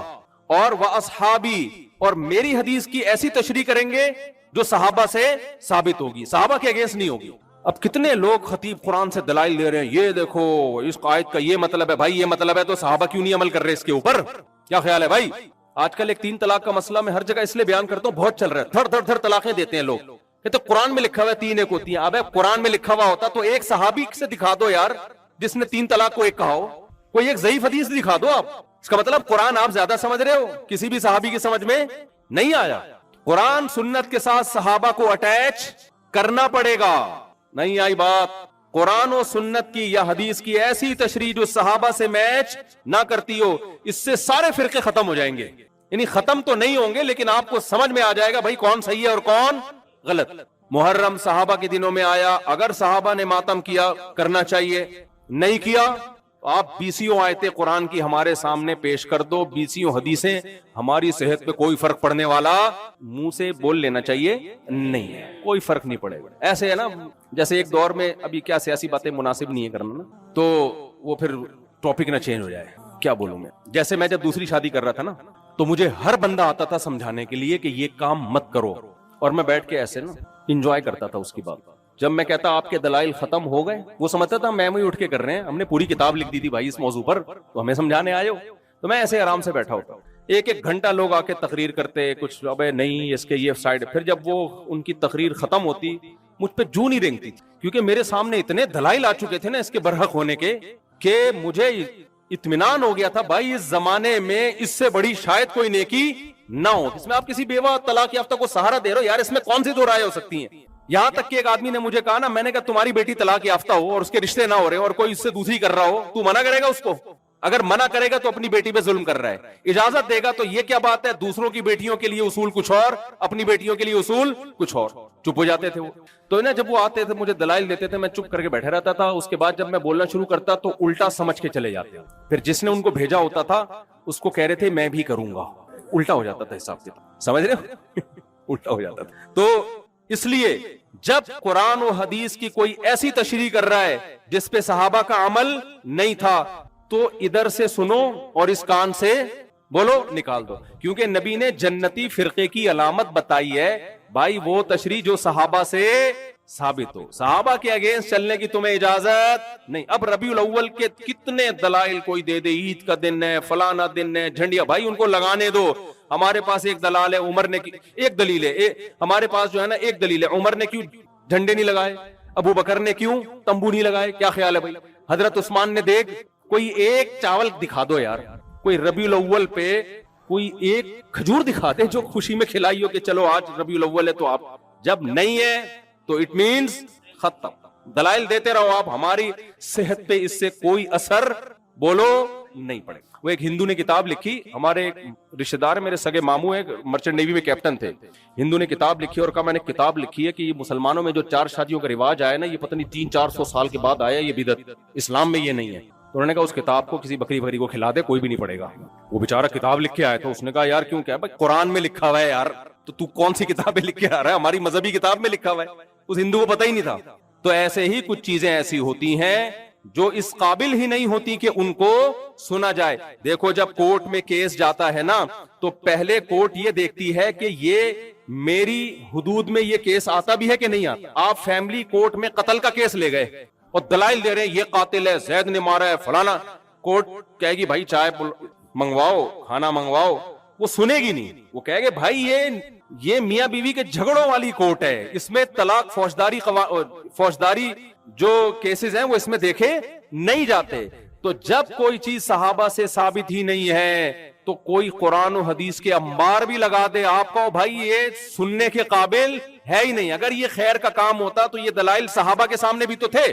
اور وہ اصحابی, اور میری حدیث کی ایسی تشریح کریں گے جو صحابہ سے ثابت ہوگی, صحابہ کے اگینسٹ نہیں ہوگی. اب کتنے لوگ خطیب قرآن سے دلائل دے رہے ہیں, یہ دیکھو اس آیت کا یہ مطلب ہے. بھائی یہ مطلب ہے تو صحابہ کیوں نہیں عمل کر رہے اس کے اوپر؟ کیا خیال ہے بھائی؟ آج کل ایک 3 طلاق کا مسئلہ میں ہر جگہ اس لیے بیان کرتا ہوں, بہت چل رہا ہے. دھڑ دھڑ دھڑ طلاقیں دیتے ہیں لوگ. یہ تو قرآن میں لکھا ہوا ہے 3 ایک ہوتی ہیں. اب قرآن میں لکھا ہوا ہوتا تو ایک صحابی سے دکھا دو یار جس نے 3 طلاق کو ایک کہا ہو. کوئی ایک ضعیف حدیث دکھا دو آپ. اس کا مطلب قرآن آپ زیادہ سمجھ رہے ہو, کسی بھی صحابی کی سمجھ میں نہیں آیا. قرآن سنت کے ساتھ صحابہ کو اٹیچ کرنا پڑے گا. نہیں آئی بات؟ قرآن و سنت کی یا حدیث کی ایسی تشریح جو صحابہ سے میچ نہ کرتی ہو, اس سے سارے فرقے ختم ہو جائیں گے. یعنی ختم تو نہیں ہوں گے لیکن آپ کو سمجھ میں آ جائے گا بھائی کون صحیح ہے اور کون غلط. محرم صحابہ کے دنوں میں آیا, اگر صحابہ نے ماتم کیا کرنا چاہیے, نہیں کیا آپ 20 آیتیں قرآن کی ہمارے سامنے پیش کر دو, 20 حدیثیں, ہماری صحت پہ کوئی فرق پڑنے والا منہ سے بول لینا چاہیے نہیں ہے, کوئی فرق نہیں پڑے گا. ایسے ہے نا جیسے ایک دور میں, ابھی کیا سیاسی باتیں مناسب نہیں ہے کرنا نا, تو وہ پھر ٹاپک نہ چینج ہو جائے. کیا بولوں میں, جیسے میں جب دوسری شادی کر رہا تھا نا, تو مجھے ہر بندہ آتا تھا سمجھانے کے لیے کہ یہ کام مت کرو, اور میں بیٹھ کے ایسے نا انجوائے کرتا تھا اس کی بات. جب میں کہتا آپ کے دلائل ختم ہو گئے, وہ سمجھتا تھا میں اٹھ کے کر رہے ہیں, ہم نے پوری کتاب لکھ دی تھی بھائی اس موضوع پر, تو ہمیں سمجھانے آئے ہو. تو میں ایسے آرام سے بیٹھا ہوتا, ایک ایک گھنٹہ لوگ آ کے تقریر کرتے, کچھ ابے نہیں اس کے یہ سائڈ. پھر جب وہ ان کی تقریر ختم ہوتی, مجھ پہ جو نہیں رینگتی تھی, کیونکہ میرے سامنے اتنے دلائل آ چکے تھے نا اس کے برحق ہونے کے, کہ مجھے اطمینان ہو گیا تھا بھائی اس زمانے میں اس سے بڑی شاید کوئی نیکی نہ ہو. اس میں آپ کسی بیوہ طلاق یافتہ کو سہارا دے رہے ہو, یار اس میں کون سی دو رائے ہو سکتی ہیں. یہاں تک کہ ایک آدمی نے مجھے کہا نا, میں نے کہا تمہاری بیٹی طلاق یافتہ ہو اور اس کے رشتے نہ ہو رہے اور کوئی اس سے دوسری کر رہا ہو, تو منع کرے گا اس کو؟ اگر منع کرے گا تو اپنی بیٹی پہ ظلم کر رہا ہے, اجازت دے گا تو یہ کیا بات ہے, دوسروں کی بیٹیوں کے لیے اصول کچھ اور, اپنی بیٹیوں کے لیے اصول کچھ اور. چپ ہو جاتے تھے وہ. تو نا جب وہ آتے تھے مجھے دلائل دیتے تھے, میں چپ کر کے بیٹھا رہتا تھا. اس کے بعد جب میں بولنا شروع کرتا تو الٹا سمجھ کے چلے جاتے. پھر جس نے ان کو بھیجا ہوتا تھا اس کو کہہ رہے تھے میں بھی کروں گا, الٹا ہو جاتا تھا حساب کتاب, سمجھ رہے ہو, الٹا ہو جاتا تھا. تو اس لیے جب قرآن و حدیث کی کوئی ایسی تشریح کر رہا ہے جس پہ صحابہ کا عمل نہیں تھا, تو ادھر سے سنو اور اس کان سے بولو نکال دو. کیونکہ نبی نے جنتی فرقے کی علامت بتائی ہے بھائی, وہ تشریح جو صحابہ سے ثابت ہو. صحابہ کے اگینسٹ چلنے کی تمہیں اجازت نہیں. اب ربیع الاول کے کتنے دلائل کوئی دے دے, عید کا دن ہے, فلانا دن ہے, جھنڈیا, بھائی ان کو لگانے دو. ہمارے پاس ایک دلال ہے, عمر نے ایک دلیل ہے, ہمارے پاس جو ہے نا ایک دلیل ہے, عمر نے کیوں جھنڈے نہیں لگائے, ابو بکر نے کیوں تمبو نہیں لگائے, کیا خیال ہے بھائی, حضرت عثمان نے دیکھ, کوئی ایک چاول دکھا دو یار, کوئی ربیع الاول پہ کوئی ایک کھجور دکھا دے جو خوشی میں کھلائی ہو کہ چلو آج ربیع الاول ہے. تو آپ جب نہیں ہے تو اٹ مینز ختم. دلائل دیتے رہو آپ, ہماری صحت پہ اس سے کوئی اثر بولو نہیں پڑے. وہ ایک ہندو نے کتاب لکھی, ہمارے رشتہ دار میرے سگے ماموں ہیں, مرچنٹ نیوی میں کیپٹن تھے, ہندو نے کتاب لکھی اور کہا میں نے کتاب لکھی ہے کہ یہ مسلمانوں میں جو 4 شادیوں کا رواج آیا نا, یہ پتہ نہیں 300-400 سال کے بعد آیا, یہ بدعت, اسلام میں یہ نہیں ہے. تو انہوں نے کہا اس کتاب کو کسی بکری کو کھلا دے, کوئی بھی نہیں پڑھے گا. وہ بیچارہ کتاب لکھ کے آیا تھا, اس نے کہا یار کیوں, کیا بھائی قرآن میں لکھا ہوا ہے یار, تو کون سی کتابیں لکھ کے آ رہا ہے, ہماری مذہبی کتاب میں لکھا ہوا ہے. اس ہندو کو پتہ ہی نہیں تھا. تو ایسے ہی کچھ چیزیں ایسی ہوتی ہیں جو اس قابل ہی نہیں ہوتی کہ ان کو سنا جائے. دیکھو جب کورٹ میں کیس جاتا ہے نا, تو پہلے کورٹ یہ دیکھتی ہے کہ یہ میری حدود میں یہ کیس آتا بھی ہے کہ نہیں آتا. آپ فیملی کورٹ میں قتل کا کیس لے گئے اور دلائل دے رہے ہیں یہ قاتل ہے, زید نے مارا ہے, فلانا, کورٹ کہے گی بھائی چائے منگواؤ, کھانا منگواؤ, وہ سنے گی نہیں. وہ کہے گے بھائی یہ میاں بیوی کے جھگڑوں والی کورٹ ہے, اس میں طلاق فوجداری جو کیسز ہیں وہ اس میں دیکھے نہیں جاتے. تو جب کوئی چیز صحابہ سے ثابت ہی نہیں ہے تو کوئی قرآن و حدیث کے انبار بھی لگا دے آپ کو, بھائی یہ سننے کے قابل ہے ہی نہیں. اگر یہ خیر کا کام ہوتا تو یہ دلائل صحابہ کے سامنے بھی تو تھے.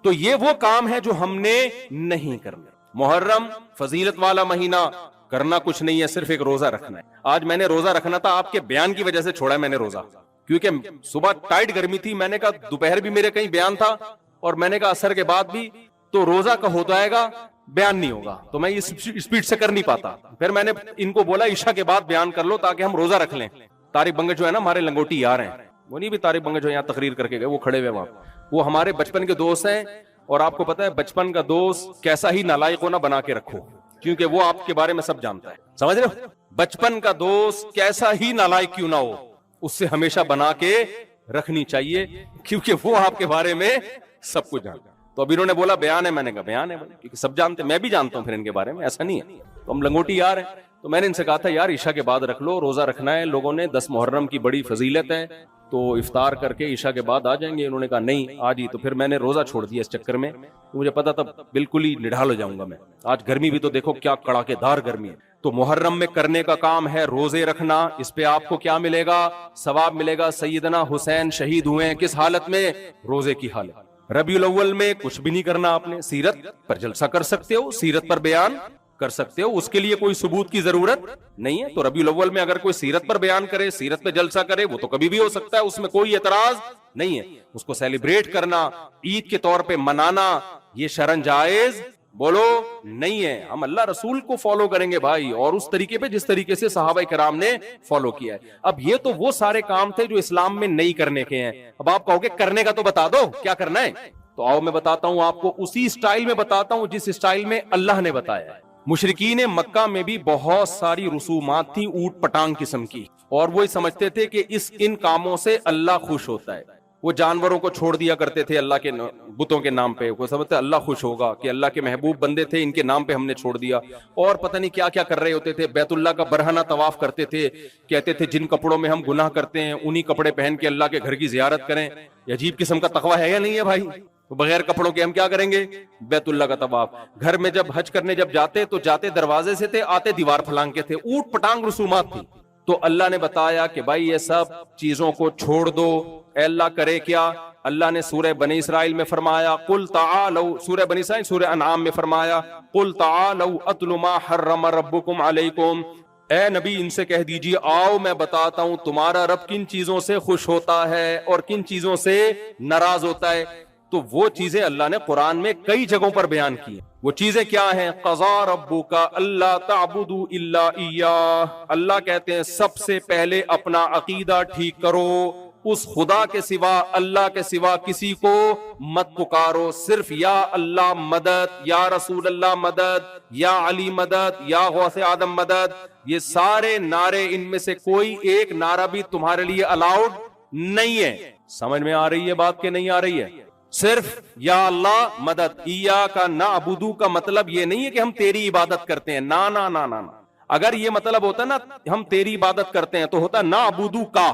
تو یہ وہ کام ہے جو ہم نے نہیں کرنا. محرم فضیلت والا مہینہ, کرنا کچھ نہیں ہے, صرف ایک روزہ رکھنا ہے. آج میں نے روزہ رکھنا تھا, آپ کے بیان کی وجہ سے چھوڑا ہے میں نے روزہ, کیونکہ صبح ٹائٹ گرمی تھی. میں نے کہا دوپہر بھی میرے کہیں بیان تھا, اور میں نے کہا عصر کے بعد بھی, تو روزہ کا ہو جائے گا, بیان نہیں ہوگا, تو میں اس سپیڈ سے کر نہیں پاتا. پھر میں نے ان کو بولا عشاء کے بعد بیان کر لو تاکہ ہم روزہ رکھ لیں. طارق بنگش جو ہے نا ہمارے لنگوٹی یار ہیں, وہ نہیں بھی طارق بنگش جو یہاں تقریر کر کے گئے, وہ کھڑے ہوئے وہاں, وہ ہمارے بچپن کے دوست ہیں. اور آپ کو پتا ہے بچپن کا دوست کیسا ہی نالائق ہونا بنا کے رکھو, کیونکہ وہ آپ کے بارے میں سب جانتا ہے. سمجھ رہے ہو, بچپن کا دوست کیسا ہی نالائق کیوں نہ ہو, اس سے ہمیشہ بنا کے رکھنی چاہیے, کیونکہ وہ آپ کے بارے میں سب کچھ جانتا ہے. تو ابھی انہوں نے بولا بیان ہے, میں نے کہا بیان ہے کیونکہ سب جانتے ہیں, میں بھی جانتا ہوں پھر ان کے بارے میں, ایسا نہیں ہے. تو ہم لنگوٹی یار ہیں. تو میں نے ان سے کہا تھا یار عشاء کے بعد رکھ لو, روزہ رکھنا ہے. لوگوں نے 10 محرم کی بڑی فضیلت ہے تو افطار کر کے عشاء کے بعد آ جائیں گے. انہوں نے کہا نہیں آج ہی. تو پھر میں نے روزہ چھوڑ دیا اس چکر میں, مجھے پتا تھا بالکل ہی نڈھال ہو جاؤں گا میں. آج گرمی بھی تو دیکھو کیا کڑاکے دار گرمی ہے. تو محرم میں کرنے کا کام ہے روزے رکھنا. اس پہ آپ کو کیا ملے گا, ثواب ملے گا. سیدنا حسین شہید ہوئے کس حالت میں, روزے کی حالت. ربیع الاول میں کچھ بھی نہیں کرنا آپ نے, سیرت پر جلسہ کر سکتے ہو, سیرت پر بیان کر سکتے ہو, اس کے لیے کوئی ثبوت کی ضرورت نہیں ہے. تو ربیع الاول میں اگر کوئی سیرت پر بیان کرے, سیرت پہ جلسہ کرے, وہ تو کبھی بھی ہو سکتا ہے, اس میں کوئی اعتراض نہیں ہے. اس کو سیلیبریٹ کرنا, عید کے طور پہ منانا, یہ شرعاً جائز بولو نہیں ہے. ہم اللہ رسول کو فالو کریں گے بھائی, اور اس طریقے پہ جس طریقے سے صحابہ کرام نے فالو کیا ہے. اب یہ تو وہ سارے کام تھے جو اسلام میں نہیں کرنے کے ہیں. اب آپ کہو گے کرنے کا تو بتا دو کیا کرنا ہے, تو آؤ میں بتاتا ہوں آپ کو, اسی اسٹائل میں بتاتا ہوں جس اسٹائل میں اللہ نے بتایا ہے. مشرکین مکہ میں بھی بہت ساری رسومات تھی اوٹ پٹانگ قسم کی، اور وہ سمجھتے تھے کہ ان کاموں سے اللہ خوش ہوتا ہے۔ وہ جانوروں کو چھوڑ دیا کرتے تھے اللہ کے بتوں کے نام پہ، وہ سمجھتے اللہ خوش ہوگا کہ اللہ کے محبوب بندے تھے، ان کے نام پہ ہم نے چھوڑ دیا، اور پتہ نہیں کیا کیا کر رہے ہوتے تھے۔ بیت اللہ کا برہنہ طواف کرتے تھے، کہتے تھے جن کپڑوں میں ہم گناہ کرتے ہیں انہی کپڑے پہن کے اللہ کے گھر کی زیارت کریں۔ یہ عجیب قسم کا تقویٰ ہے یا نہیں ہے بھائی؟ بغیر کپڑوں کے ہم کیا کریں گے؟ بیت اللہ کا طواف۔ گھر میں جب حج کرنے جب جاتے تو جاتے دروازے سے تھے، آتے دیوار پھلانگ کے تھے، اوٹ پٹانگ رسومات تھی۔ تو اللہ نے بتایا کہ بھائی یہ سب چیزوں کو چھوڑ دو۔ اے اللہ کرے کیا؟ اللہ نے سورہ بنی اسرائیل میں فرمایا قل تعالوا، سورہ بنی اسرائیل سورہ انعام میں فرمایا قل تعالوا اتل ما حرم ربکم علیکم، اے نبی ان سے کہہ دیجیے آؤ میں بتاتا ہوں تمہارا رب کن چیزوں سے خوش ہوتا ہے اور کن چیزوں سے ناراض ہوتا ہے۔ تو وہ چیزیں اللہ نے قرآن میں کئی جگہوں پر بیان کی ہیں۔ وہ چیزیں کیا ہیں؟ قضا ربک الا تعبدوا الا ایاہ، اللہ کہتے ہیں سب سے پہلے اپنا عقیدہ ٹھیک کرو، اس خدا کے سوا، اللہ کے سوا کسی کو مت پکارو، صرف یا اللہ مدد، یا رسول اللہ مدد، یا علی مدد، یا غوث آدم مدد، یہ سارے نعرے ان میں سے کوئی ایک نعرہ بھی تمہارے لیے الاؤڈ نہیں ہے۔ سمجھ میں آ رہی ہے بات کہ نہیں آ رہی ہے؟ صرف یا اللہ مدد، ایاک نعبدو کا مطلب یہ نہیں ہے کہ ہم تیری عبادت کرتے ہیں، نا نا نا نا۔ اگر یہ مطلب ہوتا نا ہم تیری عبادت کرتے ہیں تو ہوتا نعبدو کا،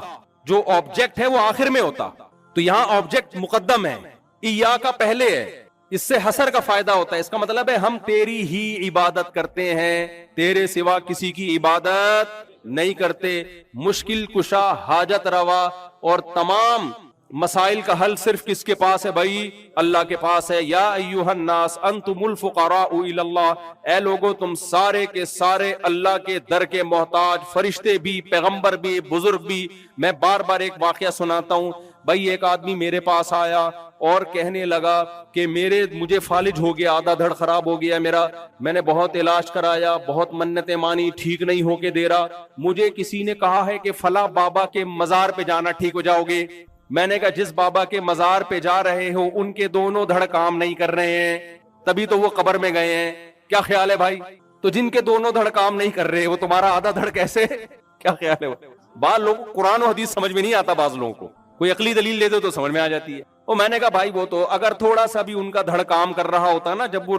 جو آبجیکٹ ہے وہ آخر میں ہوتا، تو یہاں آبجیکٹ مقدم ہے، ایاک پہلے ہے، اس سے حصر کا فائدہ ہوتا ہے۔ اس کا مطلب ہے ہم تیری ہی عبادت کرتے ہیں، تیرے سوا کسی کی عبادت نہیں کرتے۔ مشکل کشا، حاجت روا اور تمام مسائل کا حل صرف کس کے پاس ہے بھائی؟ اللہ کے پاس ہے۔ یا ایھا الناس انتم الفقراء الی اللہ، اے لوگو تم سارے کے سارے اللہ کے در کے محتاج، فرشتے بھی، پیغمبر بھی، بزرگ بھی۔ میں بار بار ایک واقعہ سناتا ہوں بھائی۔ ایک آدمی میرے پاس آیا اور کہنے لگا کہ مجھے فالج ہو گیا، آدھا دھڑ خراب ہو گیا میرا، میں نے بہت علاج کرایا، بہت منتیں مانی، ٹھیک نہیں ہو کے دے رہا، مجھے کسی نے کہا ہے کہ فلاں بابا کے مزار پہ جانا ٹھیک ہو جاؤ گے۔ میں نے کہا جس بابا کے مزار پہ جا رہے ہو ان کے دونوں دھڑ کام نہیں کر رہے ہیں، تبھی تو وہ قبر میں گئے ہیں۔ کیا خیال ہے بھائی؟ تو جن کے دونوں دھڑ کام نہیں کر رہے وہ تمہارا آدھا دھڑ کیسے؟ کیا خیال ہے؟ بعض لوگوں کو قرآن و حدیث سمجھ میں نہیں آتا، بعض لوگوں کو کوئی عقلی دلیل دے دو تو سمجھ میں آ جاتی ہے۔ وہ میں نے کہا بھائی وہ تو اگر تھوڑا سا بھی ان کا دھڑ کام کر رہا ہوتا نا، جب وہ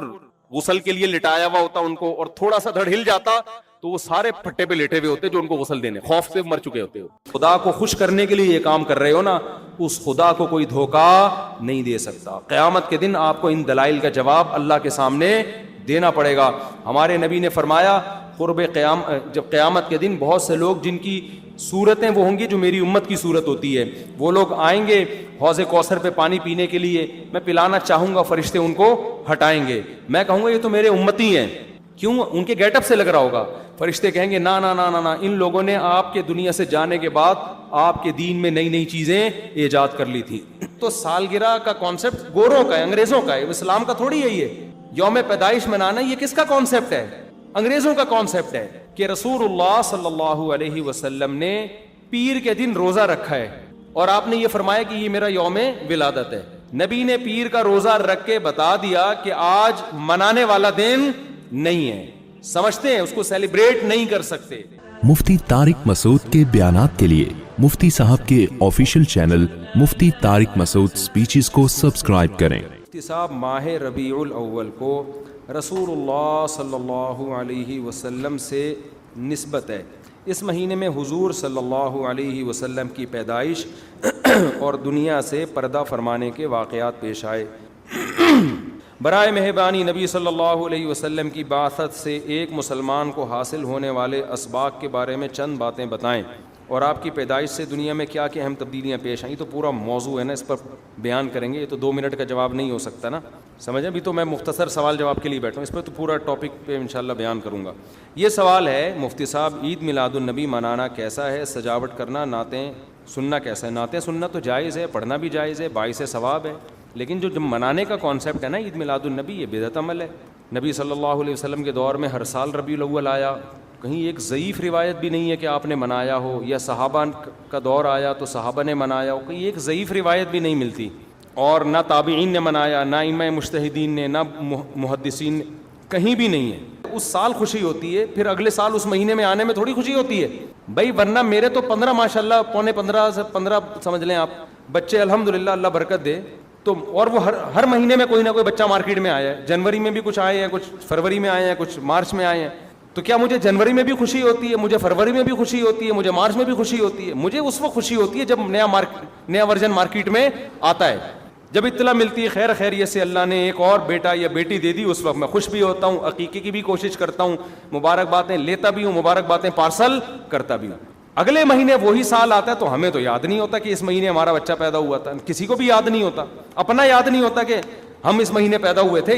غسل کے لیے لٹایا ہوا ہوتا ان کو، اور تھوڑا سا دھڑ ہل جاتا تو وہ سارے پھٹے پہ لیٹے ہوئے ہوتے جو ان کو غسل دینے، خوف سے مر چکے ہوتے ہو۔ خدا کو خوش کرنے کے لیے یہ کام کر رہے ہو نا، اس خدا کو کوئی دھوکہ نہیں دے سکتا۔ قیامت کے دن آپ کو ان دلائل کا جواب اللہ کے سامنے دینا پڑے گا۔ ہمارے نبی نے فرمایا جب قیامت کے دن بہت سے لوگ جن کی صورتیں وہ ہوں گی جو میری امت کی صورت ہوتی ہے، وہ لوگ آئیں گے حوض کوثر پہ پانی پینے کے لیے، میں پلانا چاہوں گا، فرشتے ان کو ہٹائیں گے، میں کہوں گا یہ تو میرے امتی ہیں، کیوں؟ ان کے گیٹ اپ سے لگ رہا ہوگا۔ فرشتے کہیں گے نا نا نا نا نا، ان لوگوں نے آپ کے دنیا سے جانے کے بعد آپ کے دین میں نئی نئی چیزیں ایجاد کر لی تھی۔ تو سالگرہ کا کانسیپٹ گوروں کا ہے، انگریزوں کا ہے، اسلام کا تھوڑی ہے۔ یہ یوم پیدائش منانا یہ کس کا کانسیپٹ ہے؟ انگریزوں کا کانسیپٹ ہے کہ رسول اللہ صلی اللہ علیہ وسلم نے پیر کے دن روزہ رکھا ہے، اور آپ نے یہ فرمایا کہ یہ میرا یوم ولادت ہے۔ نبی نے پیر کا روزہ رکھ کے بتا دیا کہ آج منانے والا دن نہیں ہے، سمجھتے ہیں اس کو سیلیبریٹ نہیں کر سکتے۔ مفتی طارق مسعود کے بیانات کے لیے مفتی صاحب کے آفیشیل چینل مفتی طارق مسعود سپیچز کو سبسکرائب کریں۔ مفتی صاحب ماہ ربیع الاول کو رسول اللہ صلی اللہ علیہ وسلم سے نسبت ہے۔ اس مہینے میں حضور صلی اللہ علیہ وسلم کی پیدائش اور دنیا سے پردہ فرمانے کے واقعات پیش آئے۔ برائے مہربانی نبی صلی اللہ علیہ وسلم کی بعثت سے ایک مسلمان کو حاصل ہونے والے اسباق کے بارے میں چند باتیں بتائیں، اور آپ کی پیدائش سے دنیا میں کیا کیا اہم تبدیلیاں پیش آئیں۔ تو پورا موضوع ہے نا، اس پر بیان کریں گے، یہ تو 2 منٹ کا جواب نہیں ہو سکتا نا، سمجھیں؟ ابھی تو میں مختصر سوال جواب کے لیے بیٹھا ہوں، اس پر تو پورا ٹاپک پہ انشاءاللہ بیان کروں گا۔ یہ سوال ہے مفتی صاحب، عید میلاد النبی منانا کیسا ہے؟ سجاوٹ کرنا، نعتیں سننا کیسا ہے؟ نعتیں سننا تو جائز ہے، پڑھنا بھی جائز ہے، باعث ثواب ہے، لیکن جو منانے کا کانسیپٹ ہے نا عید میلاد النبی، یہ بدعت عمل ہے۔ نبی صلی اللہ علیہ وسلم کے دور میں ہر سال ربیع الاول آیا، کہیں ایک ضعیف روایت بھی نہیں ہے کہ آپ نے منایا ہو، یا صحابہ کا دور آیا تو صحابہ نے منایا ہو، کہیں ایک ضعیف روایت بھی نہیں ملتی، اور نہ تابعین نے منایا، نہ ائمہ مجتہدین نے، نہ محدثین کہیں بھی نہیں ہے. اس سال خوشی ہوتی ہے, پھر اگلے سال اس مہینے میں آنے میں تھوڑی خوشی ہوتی ہے بھائی, ورنہ میرے تو 15 ماشاءاللہ پونے 15 سے 15 سمجھ لیں آپ بچے الحمدللہ اللہ برکت دے, تو اور وہ ہر مہینے میں کوئی نہ کوئی بچہ مارکیٹ میں آیا ہے. جنوری میں بھی کچھ آئے ہیں, کچھ فروری میں آئے ہیں, کچھ مارچ میں آئے ہیں. تو کیا مجھے جنوری میں بھی خوشی ہوتی ہے, مجھے فروری میں بھی خوشی ہوتی ہے, مجھے مارچ میں بھی خوشی ہوتی ہے؟ مجھے اس وقت خوشی ہوتی ہے جب نیا ورژن مارکیٹ میں آتا ہے, جب اطلاع ملتی ہے خیر خیریت سے اللہ نے ایک اور بیٹا یا بیٹی دے دی, اس وقت میں خوش بھی ہوتا ہوں, عقیقے کی بھی کوشش کرتا ہوں, مبارک باتیں لیتا بھی ہوں, مبارک باتیں پارسل کرتا بھی ہوں. اگلے مہینے وہی سال آتا ہے تو ہمیں تو یاد نہیں ہوتا کہ اس مہینے ہمارا بچہ پیدا ہوا تھا, کسی کو بھی یاد نہیں ہوتا, اپنا یاد نہیں ہوتا کہ ہم اس مہینے پیدا ہوئے تھے.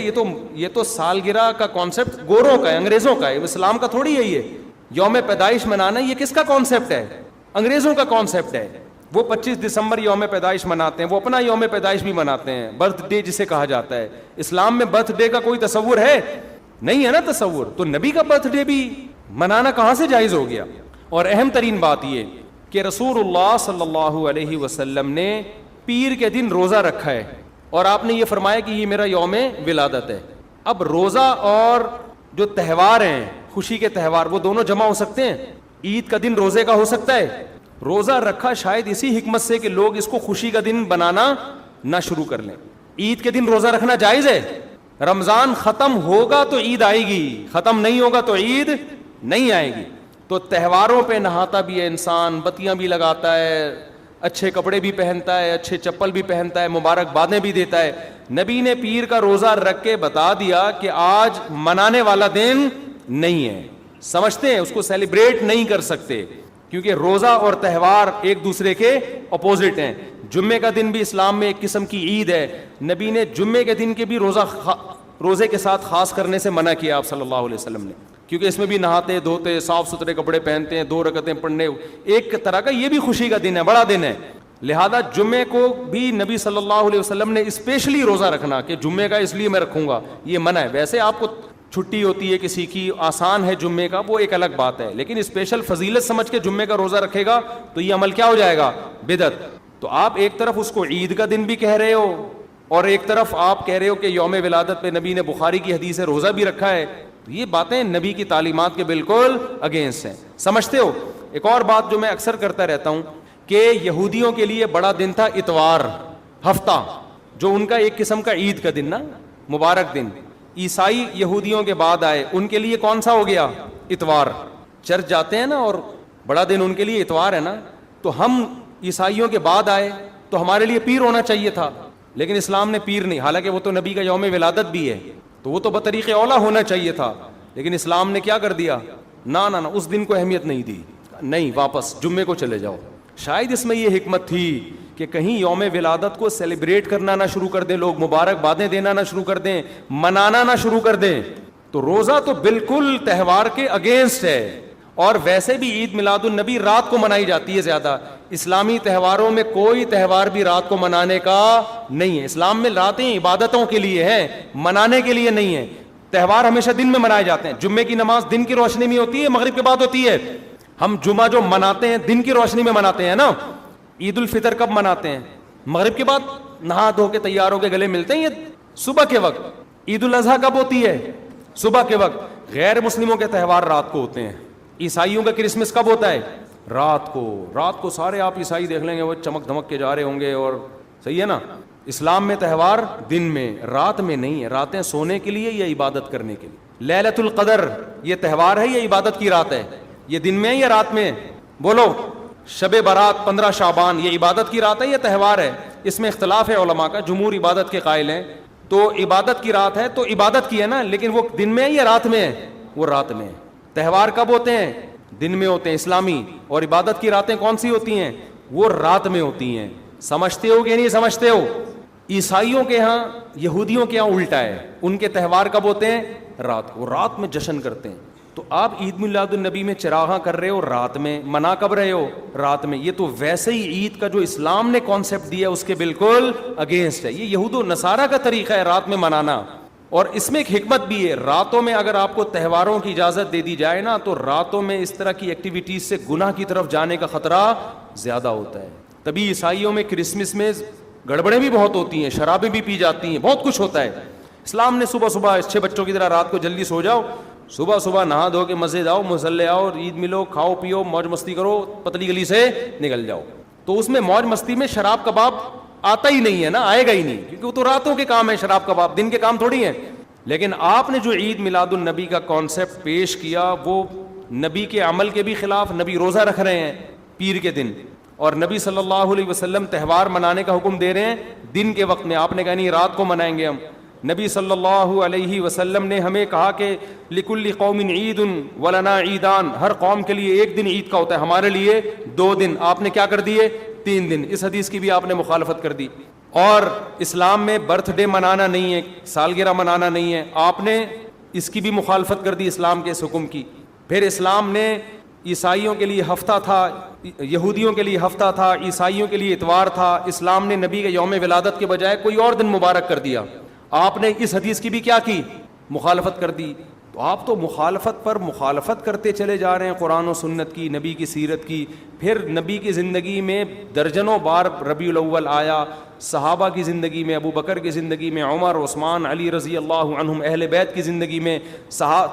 یہ تو سالگرہ کا کانسیپٹ گوروں کا ہے, انگریزوں کا ہے, اسلام کا تھوڑی ہے. یہ یوم پیدائش منانا یہ کس کا کانسیپٹ ہے؟ انگریزوں کا کانسیپٹ ہے. وہ 25 دسمبر یوم پیدائش مناتے ہیں, وہ اپنا یوم پیدائش بھی مناتے ہیں, برتھ ڈے جسے کہا جاتا ہے. اسلام میں برتھ ڈے کا کوئی تصور ہے نہیں ہے نا تصور, تو نبی کا برتھ ڈے بھی منانا کہاں سے جائز ہو گیا؟ اور اہم ترین بات یہ کہ رسول اللہ صلی اللہ علیہ وسلم نے پیر کے دن روزہ رکھا ہے, اور آپ نے یہ فرمایا کہ یہ میرا یوم ولادت ہے. اب روزہ اور جو تہوار ہیں, خوشی کے تہوار, وہ دونوں جمع ہو سکتے ہیں؟ عید کا دن روزے کا ہو سکتا ہے؟ روزہ رکھا شاید اسی حکمت سے کہ لوگ اس کو خوشی کا دن بنانا نہ شروع کر لیں. عید کے دن روزہ رکھنا جائز ہے. رمضان ختم ہوگا تو عید آئے گی, ختم نہیں ہوگا تو عید نہیں آئے گی. تو تہواروں پہ نہاتا بھی ہے انسان, بتیاں بھی لگاتا ہے, اچھے کپڑے بھی پہنتا ہے, اچھے چپل بھی پہنتا ہے, مبارک بادیں بھی دیتا ہے. نبی نے پیر کا روزہ رکھ کے بتا دیا کہ آج منانے والا دن نہیں ہے, سمجھتے ہیں, اس کو سیلیبریٹ نہیں کر سکتے, کیونکہ روزہ اور تہوار ایک دوسرے کے اپوزٹ ہیں. جمعے کا دن بھی اسلام میں ایک قسم کی عید ہے. نبی نے جمعے کے دن کے بھی روزے کے ساتھ خاص کرنے سے منع کیا آپ صلی اللہ علیہ وسلم نے, کیونکہ اس میں بھی نہاتے دھوتے, صاف ستھرے کپڑے پہنتے ہیں, 2 رکعتیں پڑھنے, ایک طرح کا یہ بھی خوشی کا دن ہے, بڑا دن ہے. لہذا جمعے کو بھی نبی صلی اللہ علیہ وسلم نے اسپیشلی روزہ رکھنا کہ جمعے کا اس لیے میں رکھوں گا, یہ منع ہے. ویسے آپ کو چھٹی ہوتی ہے کسی کی, آسان ہے جمعے کا, وہ ایک الگ بات ہے, لیکن اسپیشل فضیلت سمجھ کے جمعے کا روزہ رکھے گا تو یہ عمل کیا ہو جائے گا؟ بدعت. تو آپ ایک طرف اس کو عید کا دن بھی کہہ رہے ہو, اور ایک طرف آپ کہہ رہے ہو کہ یوم ولادت پہ نبی نے بخاری کی حدیث ہے روزہ بھی رکھا ہے. یہ باتیں نبی کی تعلیمات کے بالکل اگینسٹ ہیں, سمجھتے ہو؟ ایک اور بات جو میں اکثر کرتا رہتا ہوں کہ یہودیوں کے لیے بڑا دن تھا اتوار, ہفتہ, جو ان کا ایک قسم کا عید کا دن نا, مبارک دن. عیسائی یہودیوں کے بعد آئے, ان کے لیے کون سا ہو گیا؟ اتوار. چرچ جاتے ہیں نا, اور بڑا دن ان کے لیے اتوار ہے نا. تو ہم عیسائیوں کے بعد آئے تو ہمارے لیے پیر ہونا چاہیے تھا, لیکن اسلام نے پیر نہیں, حالانکہ وہ تو نبی کا یوم ولادت بھی ہے, تو وہ تو بطریق اولا ہونا چاہیے تھا, لیکن اسلام نے کیا کر دیا؟ نہ اس دن کو اہمیت نہیں دی, نہیں, واپس جمعے کو چلے جاؤ. شاید اس میں یہ حکمت تھی کہ کہیں یوم ولادت کو سیلیبریٹ کرنا نہ شروع کر دیں لوگ, مبارک بادیں دینا نہ شروع کر دیں, منانا نہ شروع کر دیں. تو روزہ تو بالکل تہوار کے اگینسٹ ہے, اور ویسے بھی عید میلاد النبی رات کو منائی جاتی ہے زیادہ. اسلامی تہواروں میں کوئی تہوار بھی رات کو منانے کا نہیں ہے. اسلام میں راتیں عبادتوں کے لیے ہیں, منانے کے لیے نہیں ہے. تہوار ہمیشہ دن میں منائے جاتے ہیں. جمعے کی نماز دن کی روشنی میں ہوتی ہے, مغرب کے بعد ہوتی ہے. ہم جمعہ جو مناتے ہیں دن کی روشنی میں مناتے ہیں نا. عید الفطر کب مناتے ہیں؟ مغرب کے بعد, نہا دھو کے تیار ہو کے گلے ملتے ہیں, یہ صبح کے وقت. عید الاضحیٰ کب ہوتی ہے؟ صبح کے وقت. غیر مسلموں کے تہوار رات کو ہوتے ہیں. عیسائیوں کا کرسمس کب ہوتا ہے؟ رات کو. رات کو سارے آپ عیسائی دیکھ لیں گے وہ چمک دھمک کے جا رہے ہوں گے, اور صحیح ہے نا. اسلام میں تہوار دن میں, رات میں نہیں ہے. راتیں سونے کے لیے یا عبادت کرنے کے لیے. لیلۃ القدر یہ تہوار ہے یا عبادت کی رات ہے؟ یہ دن میں ہے یا رات میں؟ بولو. شب برات 15 شعبان یہ عبادت کی رات ہے یا تہوار ہے؟ اس میں اختلاف ہے علماء کا. جمہور عبادت کے قائل ہیں, تو عبادت کی رات ہے تو عبادت کی ہے نا, لیکن وہ دن میں ہے یا رات میں ہے؟ وہ رات میں ہے. تہوار کب ہوتے ہیں؟ دن میں ہوتے ہیں اسلامی, اور عبادت کی راتیں کون سی ہوتی ہیں؟ وہ رات میں ہوتی ہیں. سمجھتے ہو کہ نہیں سمجھتے ہو؟ عیسائیوں کے ہاں, یہودیوں کے ہاں الٹا ہے. ان کے تہوار کب ہوتے ہیں؟ رات کو. رات میں جشن کرتے ہیں. تو آپ عید میلاد النبی میں چراغاں کر رہے ہو رات میں, منا کب رہے ہو؟ رات میں. یہ تو ویسے ہی عید کا جو اسلام نے کانسیپٹ دیا اس کے بالکل اگینسٹ ہے. یہ یہود و نصارہ کا طریقہ ہے رات میں منانا. اور اس میں ایک حکمت بھی ہے, راتوں میں اگر آپ کو تہواروں کی اجازت دے دی جائے نا, تو راتوں میں اس طرح کی ایکٹیویٹیز سے گناہ کی طرف جانے کا خطرہ زیادہ ہوتا ہے. تبھی عیسائیوں میں کرسمس میں گڑبڑیں بھی بہت ہوتی ہیں, شرابیں بھی پی جاتی ہیں, بہت کچھ ہوتا ہے. اسلام نے صبح صبح اچھے بچوں کی طرح رات کو جلدی سو جاؤ, صبح صبح نہا دھو کے مسجد آؤ, مصلی آؤ, عید ملو, کھاؤ پیو, موج مستی کرو, پتلی گلی سے نکل جاؤ. تو اس میں موج مستی میں شراب کباب آتا ہی نہیں ہے نا, آئے گا ہی نہیں, کیونکہ وہ تو راتوں کے کام ہے شراب کباب, دن کے کام تھوڑی ہیں. لیکن آپ نے جو عید میلاد النبی کا کانسیپٹ پیش کیا وہ نبی کے عمل کے بھی خلاف. نبی روزہ رکھ رہے ہیں پیر کے دن, اور نبی صلی اللہ علیہ وسلم تہوار منانے کا حکم دے رہے ہیں دن کے وقت میں. آپ نے کہا نہیں رات کو منائیں گے ہم. نبی صلی اللہ علیہ وسلم نے ہمیں کہا کہ لکل قوم عید ولنا عیدان, ہر قوم کے لیے ایک دن عید کا ہوتا ہے, ہمارے لیے 2 دن. آپ نے کیا کر دیے 3 دن. اس حدیث کی بھی آپ نے مخالفت کر دی. اور اسلام میں برتھ ڈے منانا نہیں ہے, سالگرہ منانا نہیں ہے, آپ نے اس کی بھی مخالفت کر دی اسلام کے اس حکم کی. پھر اسلام نے عیسائیوں کے لیے ہفتہ تھا, یہودیوں کے لیے ہفتہ تھا, عیسائیوں کے لیے اتوار تھا. اسلام نے نبی کے یوم ولادت کے بجائے کوئی اور دن مبارک کر دیا. آپ نے اس حدیث کی بھی کیا کی, مخالفت کر دی. تو آپ تو مخالفت پر مخالفت کرتے چلے جا رہے ہیں قرآن و سنت کی, نبی کی سیرت کی. پھر نبی کی زندگی میں درجنوں بار ربیع الاول آیا, صحابہ کی زندگی میں, ابو بکر کی زندگی میں, عمر, عثمان, علی رضی اللہ عنہم, اہل بیت کی زندگی میں,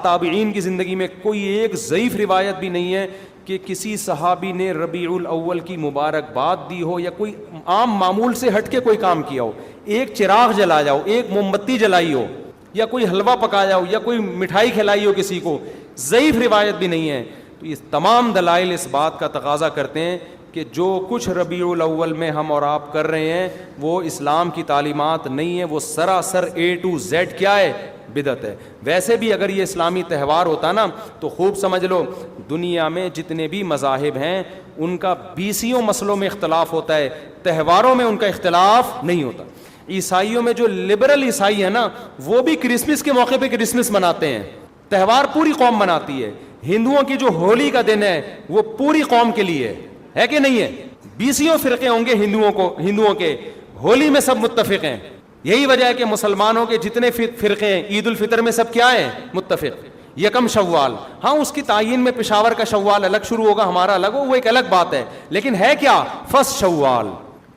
تابعین کی زندگی میں کوئی ایک ضعیف روایت بھی نہیں ہے کہ کسی صحابی نے ربیع الاول کی مبارکباد دی ہو یا کوئی عام معمول سے ہٹ کے کوئی کام کیا ہو. ایک چراغ جلایا ہو, ایک موم بتی جلائی ہو, یا کوئی حلوہ پکایا ہو, یا کوئی مٹھائی کھلائی ہو کسی کو, ضعیف روایت بھی نہیں ہے. تو یہ تمام دلائل اس بات کا تقاضا کرتے ہیں کہ جو کچھ ربیع الاول میں ہم اور آپ کر رہے ہیں وہ اسلام کی تعلیمات نہیں ہے, وہ سراسر A to Z کیا ہے, بدعت ہے. ویسے بھی اگر یہ اسلامی تہوار ہوتا نا تو خوب سمجھ لو دنیا میں جتنے بھی مذاہب ہیں ان کا 20 مسئلوں میں اختلاف ہوتا ہے, تہواروں میں ان کا اختلاف نہیں ہوتا. عیسائیوں میں جو لبرل عیسائی ہیں نا وہ بھی کرسمس کے موقع پہ کرسمس مناتے ہیں, تہوار پوری قوم مناتی ہے. ہندوؤں کی جو ہولی کا دن ہے وہ پوری قوم کے لیے ہے کہ نہیں ہے. 20 فرقے ہوں گے ہندوؤں کے, ہولی میں سب متفق ہیں. یہی وجہ ہے کہ مسلمانوں کے جتنے فرقے ہیں عید الفطر میں سب کیا ہیں, متفق. یکم شوال, ہاں اس کی تعین میں پشاور کا شوال الگ شروع ہوگا, ہمارا الگ ہو, وہ ایک الگ بات ہے, لیکن ہے کیا فرسٹ شوال.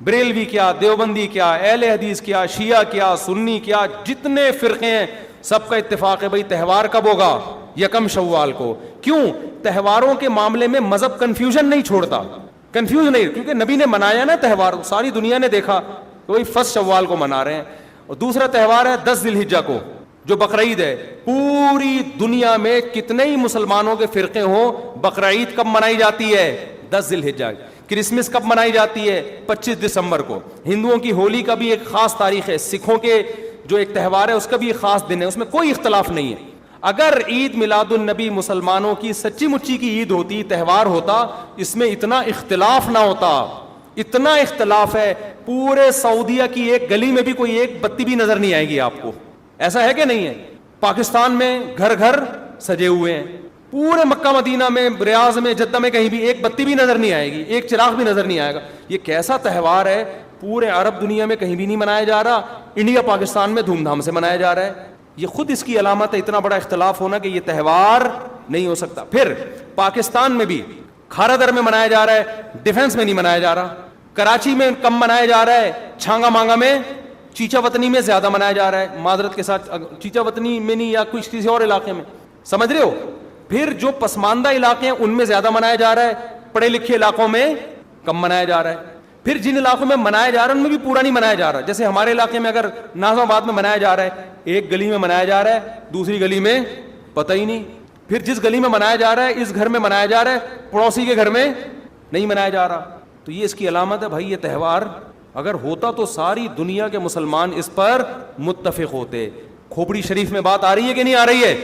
بریلوی کیا, دیوبندی کیا, اہل حدیث کیا, شیعہ کیا, سنی کیا, جتنے فرقے ہیں سب کا اتفاق ہے بھائی تہوار کب ہوگا, یکم شوال کو. کیوں؟ تہواروں کے معاملے میں مذہب کنفیوژن نہیں چھوڑتا, کنفیوز نہیں, کیونکہ نبی نے منایا نا تہوار, ساری دنیا نے دیکھا تو وہی فرسٹ شوال کو منا رہے ہیں. اور دوسرا تہوار ہے 10 ذی الحجہ کو جو بقرعید ہے. پوری دنیا میں کتنے ہی مسلمانوں کے فرقے ہوں, بقرعید کب منائی جاتی ہے, 10 ذی الحجہ. کرسمس کب منائی جاتی ہے, 25 دسمبر کو. ہندوؤں کی ہولی کا بھی ایک خاص تاریخ ہے, سکھوں کے جو ایک تہوار ہے اس کا بھی ایک خاص دن ہے, اس میں کوئی اختلاف نہیں ہے. اگر عید میلاد النبی مسلمانوں کی سچی مچی کی عید ہوتی, تہوار ہوتا, اس میں اتنا اختلاف نہ ہوتا. اتنا اختلاف ہے, پورے سعودیہ کی ایک گلی میں بھی کوئی ایک بتی بھی نظر نہیں آئے گی آپ کو. ایسا ہے کہ نہیں ہے؟ پاکستان میں گھر گھر سجے ہوئے ہیں, پورے مکہ مدینہ میں, ریاض میں, جدہ میں کہیں بھی ایک بتی بھی نظر نہیں آئے گی, ایک چراغ بھی نظر نہیں آئے گا. یہ کیسا تہوار ہے, پورے عرب دنیا میں کہیں بھی نہیں منایا جا رہا, انڈیا پاکستان میں دھوم دھام سے منایا جا رہا ہے. یہ خود اس کی علامت ہے, اتنا بڑا اختلاف ہونا کہ یہ تہوار نہیں ہو سکتا. پھر پاکستان میں بھی کھارا در میں منایا جا رہا ہے, ڈیفنس میں نہیں منایا جا رہا. کراچی میں کم منایا جا رہا ہے, چھانگا مانگا میں, چیچا وطنی میں زیادہ منایا جا رہا ہے. معذرت کے ساتھ, چیچا وطنی میں نہیں, یا کچھ کسی اور علاقے میں, سمجھ رہے ہو. پھر جو پسماندہ علاقے ہیں ان میں زیادہ منایا جا رہا ہے, پڑھے لکھے علاقوں میں کم منایا جا رہا ہے. پھر جن علاقوں میں منایا جا رہا ہے ان میں بھی پورا نہیں منایا جا رہا. جیسے ہمارے علاقے میں اگر ناظم آباد میں منایا جا رہا ہے, ایک گلی میں منایا جا رہا ہے, دوسری گلی میں پتہ ہی نہیں. پھر جس گلی میں منایا جا رہا ہے اس گھر میں منایا جا رہا ہے, پڑوسی کے گھر میں نہیں منایا جا رہا. تو یہ اس کی علامت ہے بھائی, یہ تہوار اگر ہوتا تو ساری دنیا کے مسلمان اس پر متفق ہوتے. کھوپڑی شریف میں بات آ رہی ہے کہ نہیں آ رہی ہے؟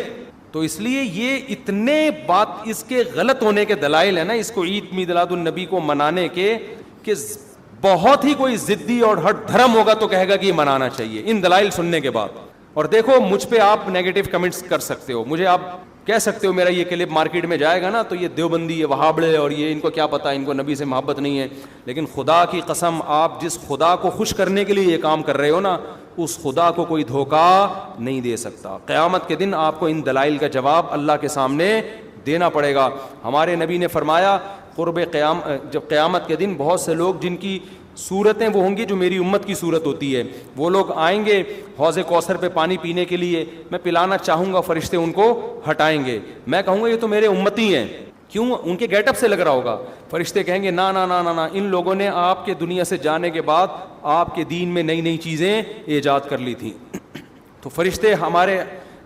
تو اس لیے یہ اتنے بات اس کے غلط ہونے کے دلائل ہیں نا اس کو عید میلاد النبی کو منانے کے, کہ بہت ہی کوئی ضدی اور ہٹ دھرم ہوگا تو کہے گا کہ یہ منانا چاہیے ان دلائل سننے کے بعد. اور دیکھو مجھ پہ آپ نیگیٹو کمنٹس کر سکتے ہو, مجھے آپ کہہ سکتے ہو میرا یہ کلپ مارکیٹ میں جائے گا نا تو یہ دیوبندی, یہ وہابڑے, اور یہ ان کو کیا پتا, ان کو نبی سے محبت نہیں ہے. لیکن خدا کی قسم, آپ جس خدا کو خوش کرنے کے لیے یہ کام کر رہے ہو نا, اس خدا کو کوئی دھوکہ نہیں دے سکتا. قیامت کے دن آپ کو ان دلائل کا جواب اللہ کے سامنے دینا پڑے گا. ہمارے نبی نے فرمایا جب قیامت کے دن بہت سے لوگ جن کی صورتیں وہ ہوں گی جو میری امت کی صورت ہوتی ہے. وہ لوگ آئیں گے حوض کوثر پہ پانی پینے کے لیے, میں پلانا چاہوں گا, فرشتے ان کو ہٹائیں گے, میں کہوں گا یہ تو میرے امتی ہیں. کیوں؟ ان کے گیٹ اپ سے لگ رہا ہوگا. فرشتے کہیں گے نا نا نا نا نا, ان لوگوں نے آپ کے دنیا سے جانے کے بعد آپ کے دین میں نئی نئی چیزیں ایجاد کر لی تھیں. تو فرشتے ہمارے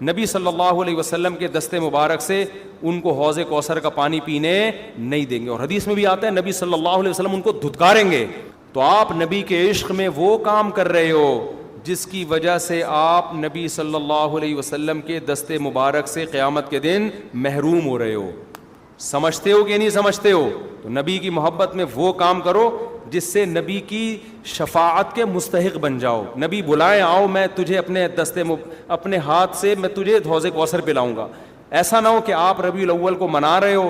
نبی صلی اللہ علیہ وسلم کے دستے مبارک سے ان کو حوض کوثر کا پانی پینے نہیں دیں گے. اور حدیث میں بھی آتا ہے نبی صلی اللہ علیہ وسلم ان کو دھتکاریں گے. تو آپ نبی کے عشق میں وہ کام کر رہے ہو جس کی وجہ سے آپ نبی صلی اللہ علیہ وسلم کے دستے مبارک سے قیامت کے دن محروم ہو رہے ہو. سمجھتے ہو کہ نہیں سمجھتے ہو؟ تو نبی کی محبت میں وہ کام کرو جس سے نبی کی شفاعت کے مستحق بن جاؤ. نبی بلائیں آؤ, میں تجھے اپنے ہاتھ سے میں تجھے حوض کوثر پلاؤں گا. ایسا نہ ہو کہ آپ ربیع الاول کو منا رہے ہو,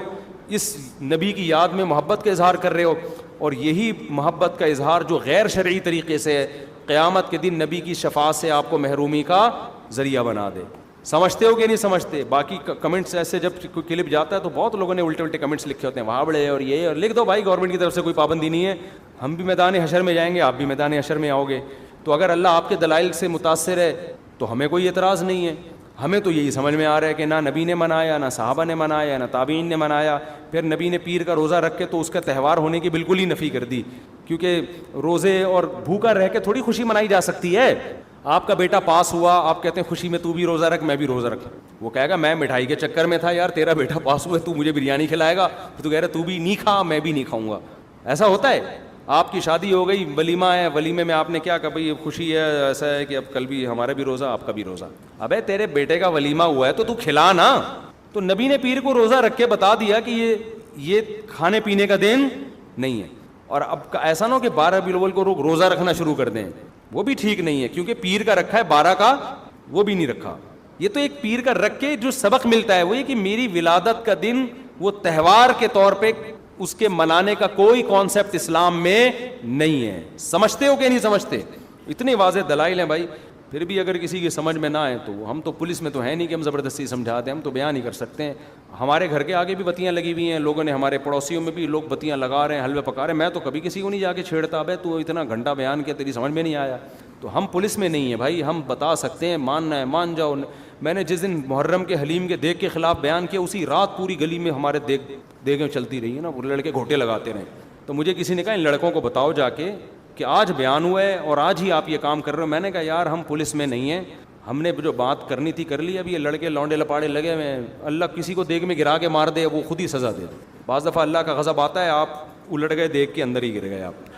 اس نبی کی یاد میں محبت کا اظہار کر رہے ہو, اور یہی محبت کا اظہار جو غیر شرعی طریقے سے ہے قیامت کے دن نبی کی شفاعت سے آپ کو محرومی کا ذریعہ بنا دے. سمجھتے ہو کہ نہیں سمجھتے؟ باقی کمنٹس ایسے جب کوئی کلپ جاتا ہے تو بہت لوگوں نے الٹے الٹے کمنٹس لکھے ہوتے ہیں, وہاں بڑے اور یہ, اور لکھ دو بھائی, گورنمنٹ کی طرف سے کوئی پابندی نہیں ہے. ہم بھی میدان حشر میں جائیں گے, آپ بھی میدان حشر میں آؤ گے. تو اگر اللہ آپ کے دلائل سے متاثر ہے تو ہمیں کوئی اعتراض نہیں ہے. ہمیں تو یہی سمجھ میں آ رہا ہے کہ نہ نبی نے منایا, نہ صحابہ نے منایا, نہ تابعین نے منایا. پھر نبی نے پیر کا روزہ رکھ کے تو اس کا تہوار ہونے کی بالکل ہی نفی کر دی, کیونکہ روزے اور بھوکا رہ کے تھوڑی خوشی منائی جا سکتی ہے. آپ کا بیٹا پاس ہوا, آپ کہتے ہیں خوشی میں تو بھی روزہ رکھ, میں بھی روزہ رکھ. وہ کہے گا میں مٹھائی کے چکر میں تھا یار, تیرا بیٹا پاس ہوا, تو مجھے بریانی کھلائے گا, تو کہہ رہا تو بھی نہیں کھا, میں بھی نہیں کھاؤں گا. ایسا ہوتا ہے؟ آپ کی شادی ہو گئی, ولیمہ ہے, ولیمے میں آپ نے کیا کہا بھائی خوشی ہے, ایسا ہے کہ اب کل بھی ہمارا بھی روزہ, آپ کا بھی روزہ. ابے تیرے بیٹے کا ولیمہ ہوا ہے تو کھلا نا. تو نبی نے پیر کو روزہ رکھ کے بتا دیا کہ یہ کھانے پینے کا دن نہیں ہے. اور اب ایسا نہ ہو کہ 12 ربیع الاول کو روزہ رکھنا شروع کر دیں, وہ بھی ٹھیک نہیں ہے, کیونکہ پیر کا رکھا ہے, 12 کا وہ بھی نہیں رکھا. یہ تو ایک پیر کا رکھ کے جو سبق ملتا ہے وہ یہ کہ میری ولادت کا دن وہ تہوار کے طور پہ اس کے منانے کا کوئی کانسیپٹ اسلام میں نہیں ہے. سمجھتے ہو کہ نہیں سمجھتے؟ اتنے واضح دلائل ہیں بھائی. پھر بھی اگر کسی کی سمجھ میں نہ آئے تو ہم تو پولیس میں تو ہے نہیں کہ ہم زبردستی سمجھا دیں, ہم تو بیان نہیں کر سکتے ہیں. ہمارے گھر کے آگے بھی بتیاں لگی ہوئی ہیں, لوگوں نے, ہمارے پڑوسیوں میں بھی لوگ بتیاں لگا رہے ہیں, حلوے پکا رہے ہیں. میں تو کبھی کسی کو نہیں جا کے چھیڑتا, بھائی تو اتنا گھنٹہ بیان کیا, تیری سمجھ میں نہیں آیا. تو ہم پولیس میں نہیں ہیں بھائی, ہم بتا سکتے ہیں, ماننا ہے مان جاؤ. میں نے جس دن محرم کے حلیم کے دیگ کے خلاف بیان کیا, اسی رات پوری گلی میں ہمارے دیگیں چلتی رہی ہیں نا, وہ لڑکے گھوٹے لگاتے رہے. تو مجھے کسی نے کہا ان لڑکوں کو بتاؤ جا کے کہ آج بیان ہوا ہے اور آج ہی آپ یہ کام کر رہے ہو. میں نے کہا یار ہم پولیس میں نہیں ہیں, ہم نے جو بات کرنی تھی کر لی. اب یہ لڑکے لونڈے لپاڑے لگے ہوئے ہیں, اللہ کسی کو دیگ میں گرا کے مار دے, وہ خود ہی سزا دے دے. بعض دفعہ اللہ کا غضب آتا ہے, آپ الٹ گئے دیگ کے اندر ہی گر گئے آپ.